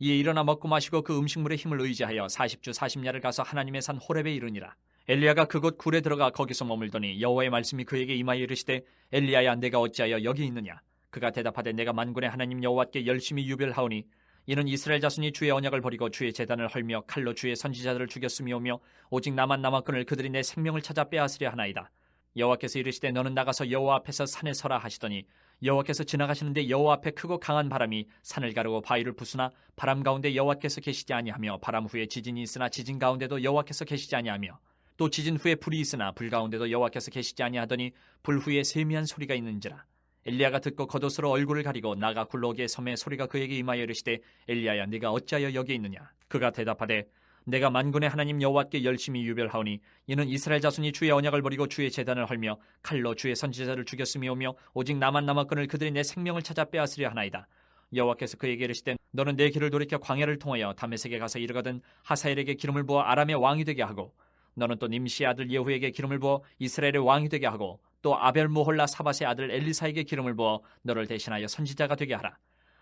이에 일어나 먹고 마시고 그 음식물의 힘을 의지하여 40주 40야를 가서 하나님의 산 호렙에 이르니라. 엘리야가 그곳 굴에 들어가 거기서 머물더니 여호와의 말씀이 그에게 임하여 이르시되 엘리야야, 내가 어찌하여 여기 있느냐. 그가 대답하되 내가 만군의 하나님 여호와께 열심히 유별하오니 이는 이스라엘 자손이 주의 언약을 버리고 주의 제단을 헐며 칼로 주의 선지자들을 죽였음이오며 오직 나만 남았거늘 그들이 내 생명을 찾아 빼앗으려 하나이다. 여호와께서 이르시되 너는 나가서 여호와 앞에서 산에 서라 하시더니 여호와께서 지나가시는데 여호와 앞에 크고 강한 바람이 산을 가르고 바위를 부수나 바람 가운데 여호와께서 계시지 아니하며 바람 후에 지진이 있으나 지진 가운데도 여호와께서 계시지 아니하며 또 지진 후에 불이 있으나 불 가운데도 여호와께서 계시지 아니하더니 불 후에 세미한 소리가 있는지라. 엘리야가 듣고 겉옷으로 얼굴을 가리고 나가 굴러오기에 섬에 소리가 그에게 임하여 이르시되 엘리야야, 네가 어찌하여 여기 있느냐. 그가 대답하되 내가 만군의 하나님 여호와께 열심히 유별하오니 이는 이스라엘 자손이 주의 언약을 버리고 주의 제단을 헐며 칼로 주의 선지자를 죽였음이오며 오직 나만 남았거늘 그들이 내 생명을 찾아 빼앗으려 하나이다. 여호와께서 그에게 이르시되 너는 내 길을 돌이켜 광야를 통하여 다메섹에 가서 이르거든 하사엘에게 기름을 부어 아람의 왕이 되게 하고, 너는 또 님시의 아들 예후에게 기름을 부어 이스라엘의 왕이 되게 하고, 또 아벨모홀라 사밧의 아들 엘리사에게 기름을 부어 너를 대신하여 선지자가 되게 하라.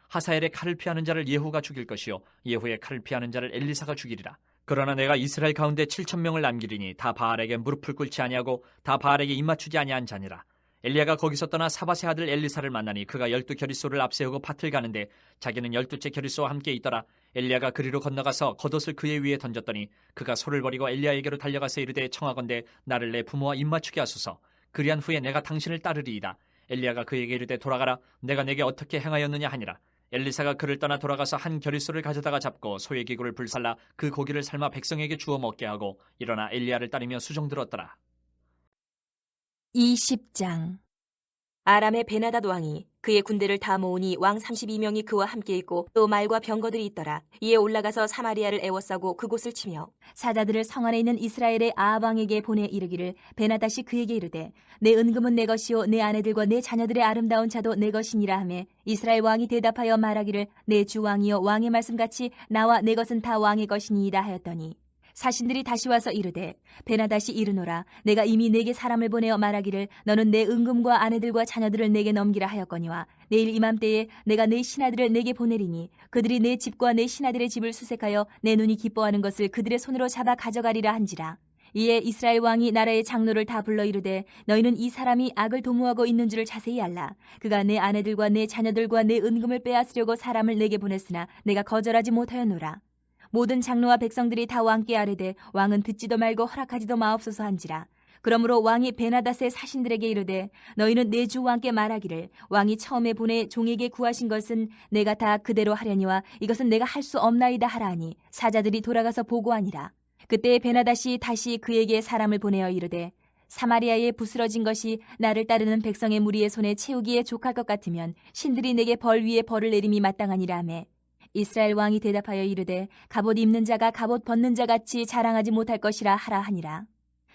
하사엘의 칼을 피하는 자를 예후가 죽일 것이요 예후의 칼을 피하는 자를 엘리사가 죽이리라. 그러나 내가 이스라엘 가운데 7,000명을 남기리니 다 바알에게 무릎을 꿇지 아니하고 다 바알에게 입맞추지 아니한 자니라. 엘리야가 거기서 떠나 사밧의 아들 엘리사를 만나니 그가 12겨릿소를 앞세우고 밭을 가는데 자기는 12째 겨릿소와 함께 있더라. 엘리야가 그리로 건너가서 겉옷을 그의 위에 던졌더니 그가 소를 버리고 엘리야에게로 달려가서 이르되 청하건대 나를 내 부모와 입맞추게 하소서. 그리한 후에 내가 당신을 따르리이다. 엘리야가 그에게 이르되 돌아가라. 내가 내게 어떻게 행하였느냐 하니라. 엘리사가 그를 떠나 돌아가서 한 겨릿소를 가져다가 잡고 소의 기구를 불살라 그 고기를 삶아 백성에게 주어 먹게 하고 일어나 엘리야를 따르며 수종들었더라. 20장. 아람의 베나닷 왕이 그의 군대를 다 모으니 왕 32명이 그와 함께 있고 또 말과 병거들이 있더라. 이에 올라가서 사마리아를 애워싸고 그곳을 치며 사자들을 성 안에 있는 이스라엘의 아합 왕에게 보내 이르기를 베나닷이 그에게 이르되 내 은금은 내 것이요 내 아내들과 내 자녀들의 아름다운 차도 내 것이니라 하매 이스라엘 왕이 대답하여 말하기를 내 주 왕이여 왕의 말씀같이 나와 내 것은 다 왕의 것이니이다 하였더니 사신들이 다시 와서 이르되 베나닷이 이르노라 내가 이미 내게 사람을 보내어 말하기를 너는 내 은금과 아내들과 자녀들을 내게 넘기라 하였거니와 내일 이맘때에 내가 내 신하들을 내게 보내리니 그들이 내 집과 내 신하들의 집을 수색하여 내 눈이 기뻐하는 것을 그들의 손으로 잡아 가져가리라 한지라. 이에 이스라엘 왕이 나라의 장로를 다 불러 이르되 너희는 이 사람이 악을 도모하고 있는 줄을 자세히 알라. 그가 내 아내들과 내 자녀들과 내 은금을 빼앗으려고 사람을 내게 보냈으나 내가 거절하지 못하였노라. 모든 장로와 백성들이 다 왕께 아뢰되 왕은 듣지도 말고 허락하지도 마옵소서 한지라. 그러므로 왕이 베나닷의 사신들에게 이르되 너희는 내 주 왕께 말하기를 왕이 처음에 보내 종에게 구하신 것은 내가 다 그대로 하려니와 이것은 내가 할 수 없나이다 하라 하니 사자들이 돌아가서 보고하니라. 그때 베나닷이 다시 그에게 사람을 보내어 이르되 사마리아에 부스러진 것이 나를 따르는 백성의 무리의 손에 채우기에 족할 것 같으면 신들이 내게 벌 위에 벌을 내림이 마땅하니라 하매 이스라엘 왕이 대답하여 이르되 갑옷 입는 자가 갑옷 벗는 자같이 자랑하지 못할 것이라 하라 하니라.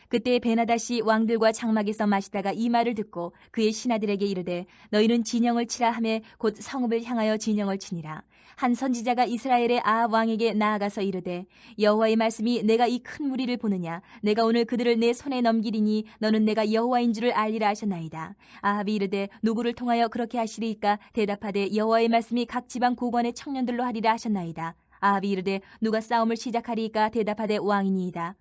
그때 베나닷이 왕들과 장막에서 마시다가 이 말을 듣고 그의 신하들에게 이르되 너희는 진영을 치라 하매 곧 성읍을 향하여 진영을 치니라. 한 선지자가 이스라엘의 아합 왕에게 나아가서 이르되 여호와의 말씀이 내가 이 큰 무리를 보느냐 내가 오늘 그들을 내 손에 넘기리니 너는 내가 여호와인 줄을 알리라 하셨나이다. 아합이 이르되 누구를 통하여 그렇게 하시리이까 대답하되 여호와의 말씀이 각 지방 고관의 청년들로 하리라 하셨나이다. 아합이 이르되 누가 싸움을 시작하리이까 대답하되 왕이니이다.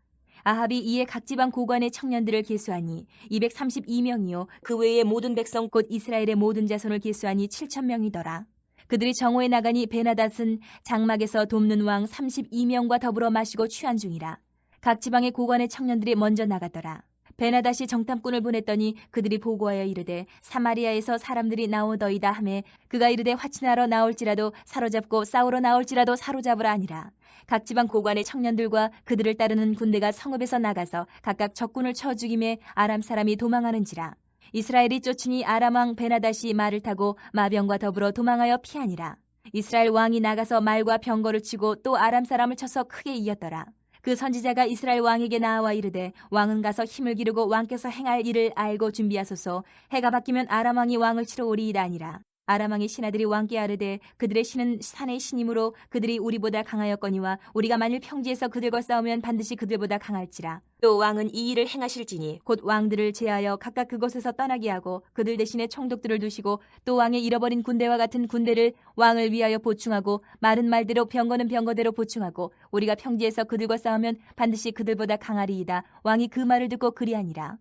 아합이 이에 각 지방 고관의 청년들을 계수하니 232명이요 그 외의 모든 백성 곧 이스라엘의 모든 자손을 계수하니 7,000명이더라. 그들이 정오에 나가니 베나닷은 장막에서 돕는 왕 32명과 더불어 마시고 취한 중이라. 각 지방의 고관의 청년들이 먼저 나가더라. 베나닷이 정탐꾼을 보냈더니 그들이 보고하여 이르되 사마리아에서 사람들이 나오더이다 하매 그가 이르되 화친하러 나올지라도 사로잡고 싸우러 나올지라도 사로잡으라 하니라. 각 지방 고관의 청년들과 그들을 따르는 군대가 성읍에서 나가서 각각 적군을 쳐 죽임에 아람 사람이 도망하는지라. 이스라엘이 쫓으니 아람 왕 베나닷이 말을 타고 마병과 더불어 도망하여 피하니라. 이스라엘 왕이 나가서 말과 병거를 치고 또 아람 사람을 쳐서 크게 이겼더라. 그 선지자가 이스라엘 왕에게 나와 이르되 왕은 가서 힘을 기르고 왕께서 행할 일을 알고 준비하소서. 해가 바뀌면 아람 왕이 왕을 치러 오리이다 아니라. 아람 왕의 신하들이 왕께 아뢰되 그들의 신은 산의 신이므로 그들이 우리보다 강하였거니와 우리가 만일 평지에서 그들과 싸우면 반드시 그들보다 강할지라. 또 왕은 이 일을 행하실지니 곧 왕들을 제하여 각각 그곳에서 떠나게 하고 그들 대신에 총독들을 두시고 또 왕의 잃어버린 군대와 같은 군대를 왕을 위하여 보충하고 말은 말대로 병거는 병거대로 보충하고 우리가 평지에서 그들과 싸우면 반드시 그들보다 강하리이다. 왕이 그 말을 듣고 그리하니라.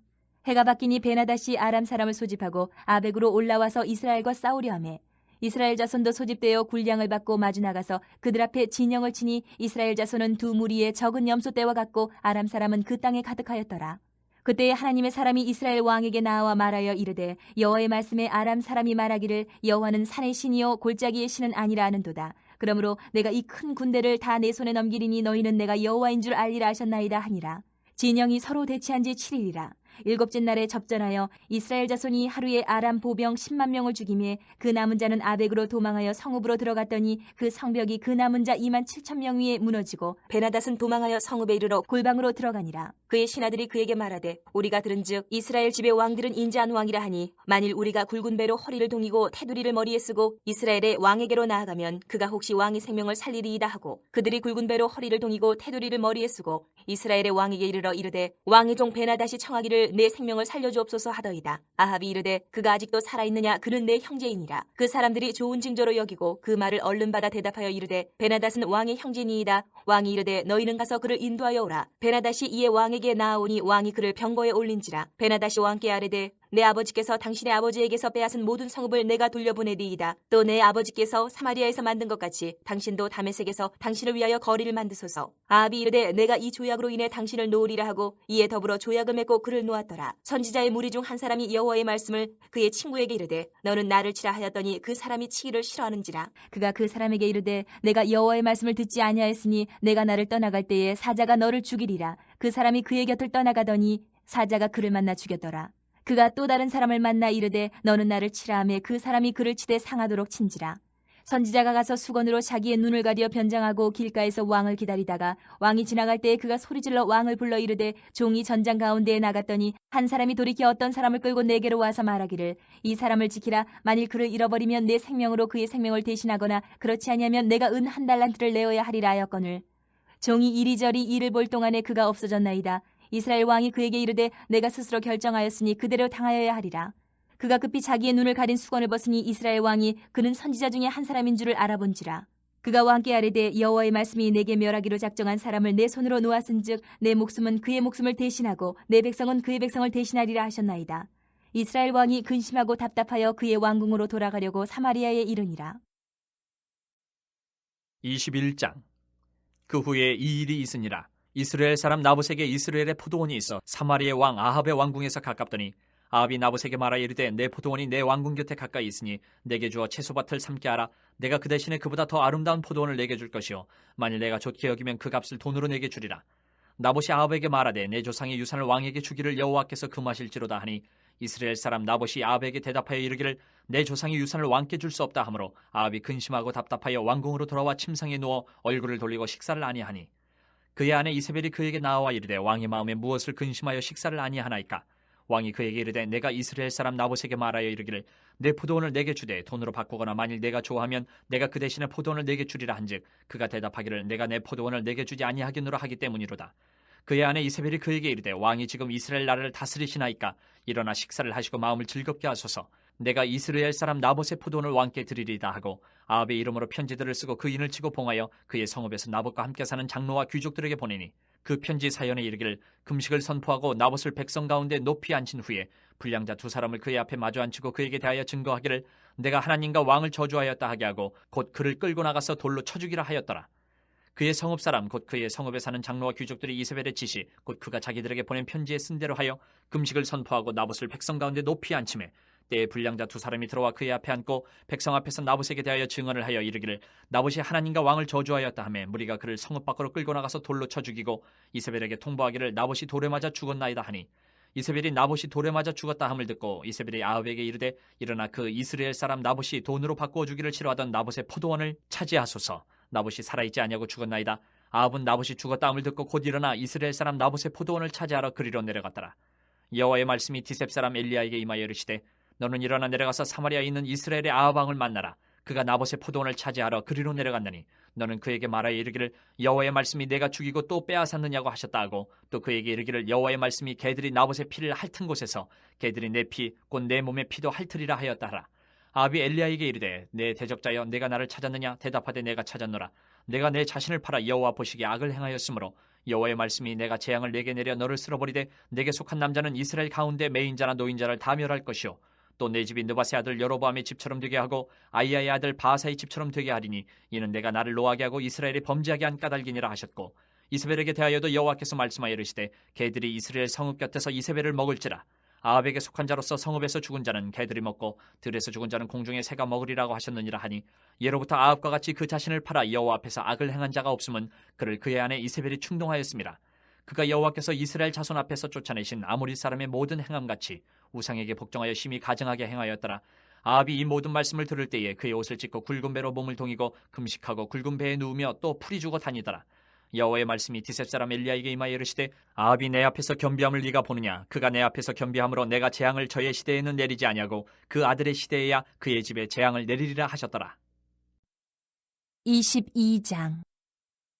해가 바뀌니 베나닷이 아람 사람을 소집하고 아벡으로 올라와서 이스라엘과 싸우려 하매 이스라엘 자손도 소집되어 군량을 받고 마주 나가서 그들 앞에 진영을 치니 이스라엘 자손은 두 무리의 적은 염소떼와 같고 아람 사람은 그 땅에 가득하였더라. 그때 하나님의 사람이 이스라엘 왕에게 나와 말하여 이르되 여호와의 말씀에 아람 사람이 말하기를 여호와는 산의 신이요 골짜기의 신은 아니라 하는도다. 그러므로 내가 이 큰 군대를 다 내 손에 넘기리니 너희는 내가 여호와인 줄 알리라 하셨나이다 하니라. 진영이 서로 대치한 지 7일이라. 일곱째 날에 접전하여 이스라엘 자손이 하루에 아람 보병 10만 명을 죽이매 그 남은 자는 아벡으로 도망하여 성읍으로 들어갔더니 그 성벽이 그 남은 자 2만 7천 명 위에 무너지고 베나닷은 도망하여 성읍에 이르러 골방으로 들어가니라. 그의 신하들이 그에게 말하되 우리가 들은즉 이스라엘 집의 왕들은 인자한 왕이라 하니 만일 우리가 굵은 배로 허리를 동이고 테두리를 머리에 쓰고 이스라엘의 왕에게로 나아가면 그가 혹시 왕의 생명을 살리리이다 하고 그들이 굵은 배로 허리를 동이고 테두리를 머리에 쓰고 이스라엘의 왕에게 이르러 이르되 왕의 종 베나닷이 청하기를 내 생명을 살려주옵소서 하더이다. 아합이 이르되 그가 아직도 살아있느냐 그는 내 형제이니라. 그 사람들이 좋은 징조로 여기고 그 말을 얼른 받아 대답하여 이르되 베나닷은 왕의 형제니이다. 왕이 이르되 너희는 가서 그를 인도하여 오라. 베나닷이 이에 왕에게 나아오니 왕이 그를 병거에 올린지라. 베나닷이 왕께 아뢰되 내 아버지께서 당신의 아버지에게서 빼앗은 모든 성읍을 내가 돌려보내리이다. 또 내 아버지께서 사마리아에서 만든 것 같이 당신도 다메섹에서 당신을 위하여 거리를 만드소서. 아합이 이르되 내가 이 조약으로 인해 당신을 놓으리라 하고 이에 더불어 조약을 맺고 그를 놓았더라. 선지자의 무리 중 한 사람이 여호와의 말씀을 그의 친구에게 이르되 너는 나를 치라 하였더니 그 사람이 치기를 싫어하는지라. 그가 그 사람에게 이르되 내가 여호와의 말씀을 듣지 아니하였으니 내가 나를 떠나갈 때에 사자가 너를 죽이리라. 그 사람이 그의 곁을 떠나가더니 사자가 그를 만나 죽였더라. 그가 또 다른 사람을 만나 이르되 너는 나를 치라 하매 그 사람이 그를 치되 상하도록 친지라. 선지자가 가서 수건으로 자기의 눈을 가려 변장하고 길가에서 왕을 기다리다가 왕이 지나갈 때에 그가 소리질러 왕을 불러 이르되 종이 전장 가운데에 나갔더니 한 사람이 돌이켜 어떤 사람을 끌고 내게로 와서 말하기를 이 사람을 지키라. 만일 그를 잃어버리면 내 생명으로 그의 생명을 대신하거나 그렇지 아니하면 내가 은 1달란트를 내어야 하리라 하였거늘 종이 이리저리 이를 볼 동안에 그가 없어졌나이다. 이스라엘 왕이 그에게 이르되 내가 스스로 결정하였으니 그대로 당하여야 하리라. 그가 급히 자기의 눈을 가린 수건을 벗으니 이스라엘 왕이 그는 선지자 중에 한 사람인 줄을 알아본지라. 그가 왕께 아뢰되 여호와의 말씀이 내게 멸하기로 작정한 사람을 내 손으로 놓았은즉 내 목숨은 그의 목숨을 대신하고 내 백성은 그의 백성을 대신하리라 하셨나이다. 이스라엘 왕이 근심하고 답답하여 그의 왕궁으로 돌아가려고 사마리아에 이르니라. 21장. 그 후에 이 일이 있으니라. 이스라엘 사람 나봇에게 이스라엘의 포도원이 있어 사마리아의 왕 아합의 왕궁에서 가깝더니 아합이 나봇에게 말하 이르되 내 포도원이 내 왕궁 곁에 가까이 있으니 내게 주어 채소밭을 삼게 하라. 내가 그 대신에 그보다 더 아름다운 포도원을 내게 줄 것이요 만일 내가 좋게 여기면 그 값을 돈으로 내게 주리라. 나봇이 아합에게 말하되 내 조상의 유산을 왕에게 주기를 여호와께서 금하실지로다 하니 이스라엘 사람 나봇이 아합에게 대답하여 이르기를 내 조상의 유산을 왕께 줄 수 없다 하므로 아합이 근심하고 답답하여 왕궁으로 돌아와 침상에 누워 얼굴을 돌리고 식사를 아니하니 그의 아내 이세벨이 그에게 나와 이르되 왕의 마음에 무엇을 근심하여 식사를 아니하나이까. 왕이 그에게 이르되 내가 이스라엘 사람 나봇에게 말하여 이르기를 내 포도원을 내게 주되 돈으로 바꾸거나 만일 내가 좋아하면 내가 그 대신에 포도원을 내게 주리라 한즉 그가 대답하기를 내가 내 포도원을 내게 주지 아니하겠노라 하기 때문이로다. 그의 아내 이세벨이 그에게 이르되 왕이 지금 이스라엘 나라를 다스리시나이까. 일어나 식사를 하시고 마음을 즐겁게 하소서. 내가 이스라엘 사람 나봇의 포도원을 왕께 드리리다 하고 아합의 이름으로 편지들을 쓰고 그 인을 치고 봉하여 그의 성읍에서 나봇과 함께 사는 장로와 귀족들에게 보내니 그 편지 사연에 이르기를 금식을 선포하고 나봇을 백성 가운데 높이 앉힌 후에 불량자 2사람을 그의 앞에 마주 앉히고 그에게 대하여 증거하기를 내가 하나님과 왕을 저주하였다 하게 하고 곧 그를 끌고 나가서 돌로 쳐 죽이라 하였더라. 그의 성읍 사람 곧 그의 성읍에 사는 장로와 귀족들이 이세벨의 지시 곧 그가 자기들에게 보낸 편지에 쓴 대로 하여 금식을 선포하고 나봇을 백성 가운데 높이 앉히매 때에 불량자 2사람이 들어와 그의 앞에 앉고 백성 앞에서 나봇에게 대하여 증언을 하여 이르기를 나봇이 하나님과 왕을 저주하였다 하며 무리가 그를 성읍 밖으로 끌고 나가서 돌로 쳐 죽이고 이세벨에게 통보하기를 나봇이 돌에 맞아 죽었나이다 하니 이세벨이 나봇이 돌에 맞아 죽었다 함을 듣고 이세벨이 아합에게 이르되 일어나 그 이스라엘 사람 나봇이 돈으로 바꾸어 주기를 싫어하던 나봇의 포도원을 차지하소서. 나봇이 살아있지 아니하고 죽었나이다. 아합은 나봇이 죽었다 함을 듣고 곧 일어나 이스라엘 사람 나봇의 포도원을 차지하러 그리로 내려갔더라. 여호와의 말씀이 디셉 사람 엘리야에게 임하여 이르시되 너는 일어나 내려가서 사마리아에 있는 이스라엘의 아합 왕을 만나라. 그가 나봇의 포도원을 차지하러 그리로 내려갔느니 너는 그에게 말하여 이르기를 여호와의 말씀이 내가 죽이고 또 빼앗았느냐고 하셨다 하고 또 그에게 이르기를 여호와의 말씀이 개들이 나봇의 피를 핥은 곳에서 개들이 내 피 곧 내 몸의 피도 핥으리라 하였다 하라. 아합이 엘리야에게 이르되 내 대적자여 내가 나를 찾았느냐. 대답하되 내가 찾았노라. 내가 내 자신을 팔아 여호와 보시기에 악을 행하였으므로 여호와의 말씀이 내가 재앙을 내게 내려 너를 쓸어버리되 내게 속한 남자는 이스라엘 가운데 매인자나 노인자를 다 멸할 것이요 또 내 집이 느바세 아들 여로보암의 집처럼 되게 하고 아이야의 아들 바사의 집처럼 되게 하리니 이는 내가 나를 노하게 하고 이스라엘이 범죄하게 한 까닭이니라 하셨고 이세벨에게 대하여도 여호와께서 말씀하여 이르시되 개들이 이스라엘 성읍 곁에서 이세벨을 먹을지라. 아합에게 속한 자로서 성읍에서 죽은 자는 개들이 먹고 들에서 죽은 자는 공중에 새가 먹으리라고 하셨느니라 하니 예로부터 아합과 같이 그 자신을 팔아 여호와 앞에서 악을 행한 자가 없음은 그를 그의 아내 이세벨이 충동하였습니다. 그가 여호와께서 이스라엘 자손 앞에서 쫓아내신 아모리 사람의 모든 행함같이 우상에게 복종하여 심히 가증하게 행하였더라. 아합이 이 모든 말씀을 들을 때에 그의 옷을 찢고 굵은 배로 몸을 동이고 금식하고 굵은 배에 누우며 또 풀이 죽어 다니더라. 여호와의 말씀이 디셉 사람 엘리야에게 임하여 이르시되 아합이 내 앞에서 겸비함을 네가 보느냐. 그가 내 앞에서 겸비함으로 내가 재앙을 저의 시대에는 내리지 아니하고 그 아들의 시대에야 그의 집에 재앙을 내리리라 하셨더라. 22장.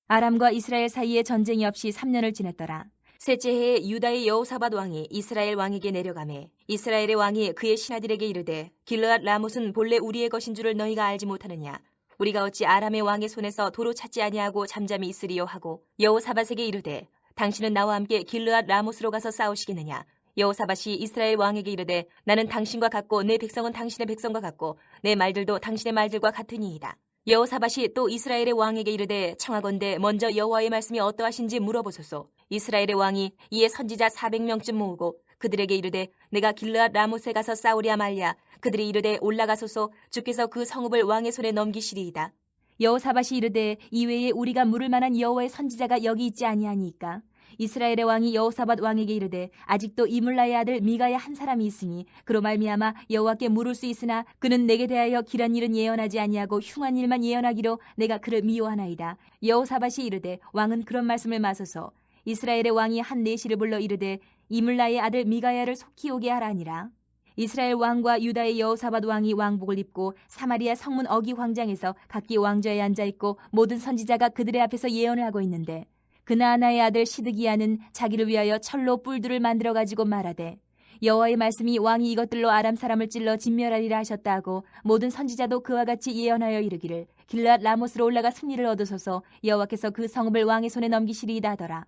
아람과 이스라엘 사이에 전쟁이 없이 3년을 지났더라. 셋째 해에 유다의 여호사밧 왕이 이스라엘 왕에게 내려가매 이스라엘의 왕이 그의 신하들에게 이르되 길르앗 라못은 본래 우리의 것인 줄을 너희가 알지 못하느냐. 우리가 어찌 아람의 왕의 손에서 도로 찾지 아니하고 잠잠히 있으리요 하고 여호사밧에게 이르되 당신은 나와 함께 길르앗 라못으로 가서 싸우시겠느냐. 여호사밧이 이스라엘 왕에게 이르되 나는 당신과 같고 내 백성은 당신의 백성과 같고 내 말들도 당신의 말들과 같으니이다. 여호사밧이 또 이스라엘의 왕에게 이르되 청하건대 먼저 여호와의 말씀이 어떠하신지 물어보소서. 이스라엘의 왕이 이에 선지자 400명쯤 모으고 그들에게 이르되 내가 길르앗 라못에 가서 싸우랴 말랴. 그들이 이르되 올라가소서. 주께서 그 성읍을 왕의 손에 넘기시리이다. 여호사밧이 이르되 이외에 우리가 물을 만한 여호와의 선지자가 여기 있지 아니하니까. 이스라엘의 왕이 여호사밧 왕에게 이르되 아직도 이물라의 아들 미가야 한 사람이 있으니 그로 말미암아 여호와께 물을 수 있으나 그는 내게 대하여 길한 일은 예언하지 아니하고 흉한 일만 예언하기로 내가 그를 미워하나이다. 여호사밧이 이르되 왕은 그런 말씀을 마소서. 이스라엘의 왕이 한 내시를 불러 이르되 이물라의 아들 미가야를 속히 오게 하라니라. 이스라엘 왕과 유다의 여호사밧 왕이 왕복을 입고 사마리아 성문 어기 광장에서 각기 왕좌에 앉아 있고 모든 선지자가 그들의 앞에서 예언을 하고 있는데 그나아나의 아들 시드기야는 자기를 위하여 철로 뿔들을 만들어 가지고 말하되 여호와의 말씀이 왕이 이것들로 아람 사람을 찔러 진멸하리라 하셨다 하고 모든 선지자도 그와 같이 예언하여 이르기를 길르앗 라못으로 올라가 승리를 얻으소서. 여호와께서 그 성읍을 왕의 손에 넘기시리이다 하더라.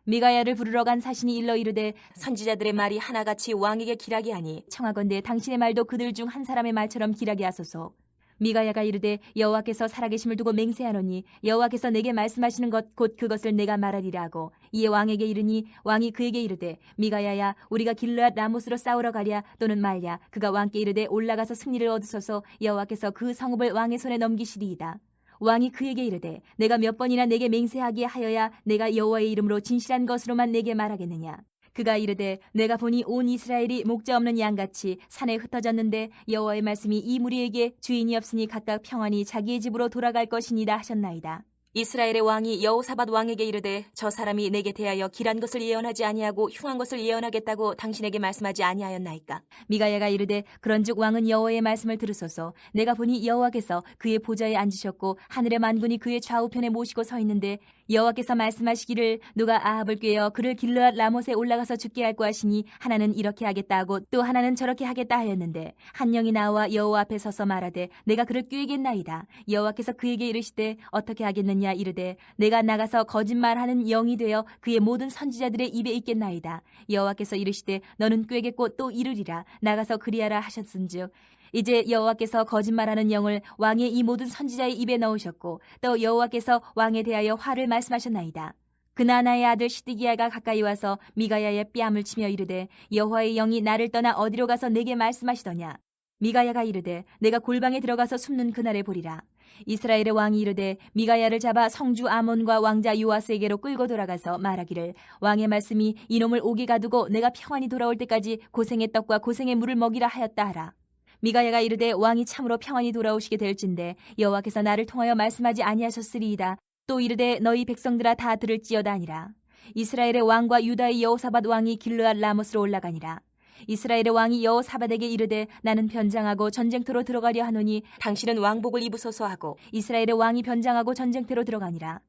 미가야를 부르러 간 사신이 일러 이르되 선지자들의 말이 하나같이 왕에게 길하게 하니 청하건대 당신의 말도 그들 중 한 사람의 말처럼 길하게 하소서. 미가야가 이르되 여호와께서 살아계심을 두고 맹세하노니 여호와께서 내게 말씀하시는 것 곧 그것을 내가 말하리라 하고 이에 왕에게 이르니 왕이 그에게 이르되 미가야야 우리가 길르앗 라못으로 싸우러 가랴 또는 말랴. 그가 왕께 이르되 올라가서 승리를 얻으소서. 여호와께서 그 성읍을 왕의 손에 넘기시리이다. 왕이 그에게 이르되 내가 몇 번이나 내게 맹세하게 하여야 내가 여호와의 이름으로 진실한 것으로만 내게 말하겠느냐. 그가 이르되 내가 보니 온 이스라엘이 목자 없는 양같이 산에 흩어졌는데 여호와의 말씀이 이 무리에게 주인이 없으니 각각 평안히 자기의 집으로 돌아갈 것이니라 하셨나이다. 이스라엘의 왕이 여호사밧 왕에게 이르되 저 사람이 내게 대하여 길한 것을 예언하지 아니하고 흉한 것을 예언하겠다고 당신에게 말씀하지 아니하였나이까. 미가야가 이르되 그런즉 왕은 여호와의 말씀을 들으소서. 내가 보니 여호와께서 그의 보좌에 앉으셨고 하늘의 만군이 그의 좌우편에 모시고 서 있는데 여호와께서 말씀하시기를 누가 아합을 꾀어 그를 길르앗 라못에 올라가서 죽게 할고 하시니 하나는 이렇게 하겠다 하고 또 하나는 저렇게 하겠다 하였는데 한 영이 나와 여호와 앞에 서서 말하되 내가 그를 꾀겠나이다. 여호와께서 그에게 이르시되 어떻게 하겠느냐 이르되 내가 나가서 거짓말하는 영이 되어 그의 모든 선지자들의 입에 있겠나이다. 여호와께서 이르시되 너는 꾀겠고 또 이르리라. 나가서 그리하라 하셨은즉 이제 여호와께서 거짓말하는 영을 왕의 이 모든 선지자의 입에 넣으셨고 또 여호와께서 왕에 대하여 화를 말씀하셨나이다. 그나아나의 아들 시드기야가 가까이 와서 미가야의 뺨을 치며 이르되 여호와의 영이 나를 떠나 어디로 가서 내게 말씀하시더냐. 미가야가 이르되 내가 골방에 들어가서 숨는 그날에 보리라. 이스라엘의 왕이 이르되 미가야를 잡아 성주 아몬과 왕자 요아스에게로 끌고 돌아가서 말하기를 왕의 말씀이 이놈을 옥에 가두고 내가 평안히 돌아올 때까지 고생의 떡과 고생의 물을 먹이라 하였다 하라. 미가야가 이르되 왕이 참으로 평안히 돌아오시게 될진데 여호와께서 나를 통하여 말씀하지 아니하셨으리이다. 또 이르되 너희 백성들아 다 들을지어다 하니라. 이스라엘의 왕과 유다의 여호사밧 왕이 길르앗 라못으로 올라가니라. 이스라엘의 왕이 여호사밧에게 이르되 나는 변장하고 전쟁터로 들어가려 하노니 당신은 왕복을 입으소서 하고 이스라엘의 왕이 변장하고 전쟁터로 들어가니라.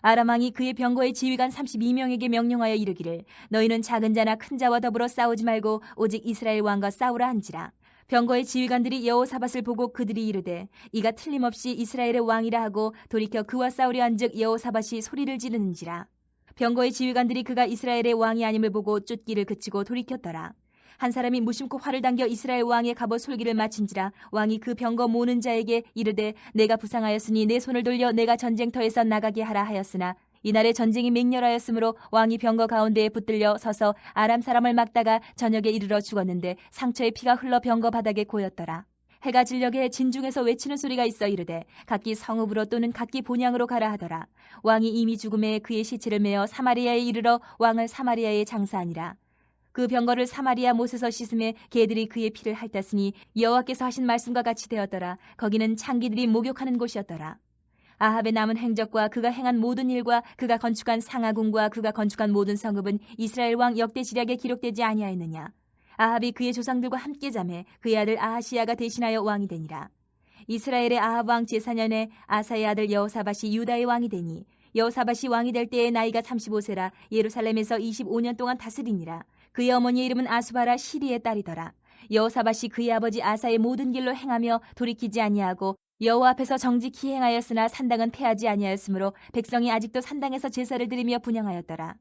아람 왕이 그의 병거의 지휘관 32명에게 명령하여 이르기를 너희는 작은 자나 큰 자와 더불어 싸우지 말고 오직 이스라엘 왕과 싸우라 한지라. 병거의 지휘관들이 여호사밧을 보고 그들이 이르되 이가 틀림없이 이스라엘의 왕이라 하고 돌이켜 그와 싸우려 한즉 여호사밧이 소리를 지르는지라. 병거의 지휘관들이 그가 이스라엘의 왕이 아님을 보고 쫓기를 그치고 돌이켰더라. 한 사람이 무심코 활을 당겨 이스라엘 왕의 갑옷 솔기를 맞힌지라. 왕이 그 병거 모는 자에게 이르되 내가 부상하였으니 내 손을 돌려 내가 전쟁터에서 나가게 하라 하였으나 이날에 전쟁이 맹렬하였으므로 왕이 병거 가운데에 붙들려 서서 아람 사람을 막다가 저녁에 이르러 죽었는데 상처의 피가 흘러 병거 바닥에 고였더라. 해가 질녘에 진중에서 외치는 소리가 있어 이르되 각기 성읍으로 또는 각기 본향으로 가라 하더라. 왕이 이미 죽음에 그의 시체를 메어 사마리아에 이르러 왕을 사마리아에 장사하니라. 그 병거를 사마리아 못에서 씻음에 개들이 그의 피를 핥았으니 여호와께서 하신 말씀과 같이 되었더라. 거기는 창기들이 목욕하는 곳이었더라. 아합의 남은 행적과 그가 행한 모든 일과 그가 건축한 상하궁과 그가 건축한 모든 성읍은 이스라엘 왕 역대 지략에 기록되지 아니하였느냐. 아합이 그의 조상들과 함께 잠해 그의 아들 아하시야가 대신하여 왕이 되니라. 이스라엘의 아합 왕 제4년에 아사의 아들 여호사밧이 유다의 왕이 되니 여호사밧이 왕이 될 때의 나이가 35세라 예루살렘에서 25년 동안 다스리니라. 그의 어머니의 이름은 아수바라 시리의 딸이더라. 여호사밧이 그의 아버지 아사의 모든 길로 행하며 돌이키지 아니하고 여호와 앞에서 정직히 행하였으나 산당은 패하지 아니하였으므로 백성이 아직도 산당에서 제사를 드리며 분향하였더라.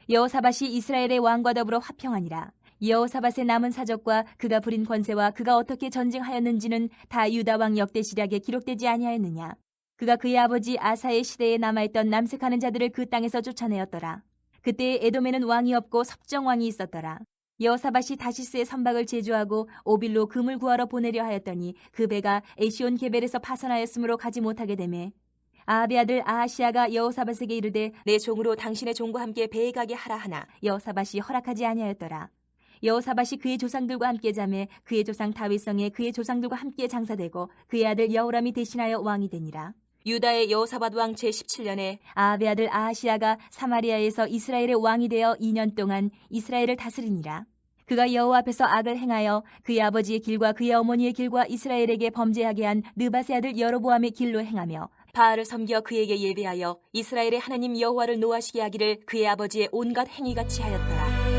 여호사밧이 이스라엘의 왕과 더불어 화평하니라. 여호사밧의 남은 사적과 그가 부린 권세와 그가 어떻게 전쟁하였는지는 다 유다 왕 역대시략에 기록되지 아니하였느냐. 그가 그의 아버지 아사의 시대에 남아있던 남색하는 자들을 그 땅에서 쫓아내었더라. 그때 에돔에는 왕이 없고 섭정왕이 있었더라. 여호사밧이 다시스의 선박을 제주하고 오빌로 금을 구하러 보내려 하였더니 그 배가 에시온 게벨에서 파선하였으므로 가지 못하게 되매 아합의 아들 아하시아가 여호사밧에게 이르되 내 종으로 당신의 종과 함께 배에 가게 하라 하나 여호사밧이 허락하지 아니하였더라. 여호사밧이 그의 조상들과 함께 자매 그의 조상 다윗성에 그의 조상들과 함께 장사되고 그의 아들 여호람이 대신하여 왕이 되니라. 유다의 여호사밧 왕 제17년에 아합의 아들 아하시아가 사마리아에서 이스라엘의 왕이 되어 2년 동안 이스라엘을 다스리니라. 그가 여호와 앞에서 악을 행하여 그의 아버지의 길과 그의 어머니의 길과 이스라엘에게 범죄하게 한 느밧의 아들 여로보암의 길로 행하며 바알을 섬겨 그에게 예배하여 이스라엘의 하나님 여호와를 노하시게 하기를 그의 아버지의 온갖 행위같이 하였더라.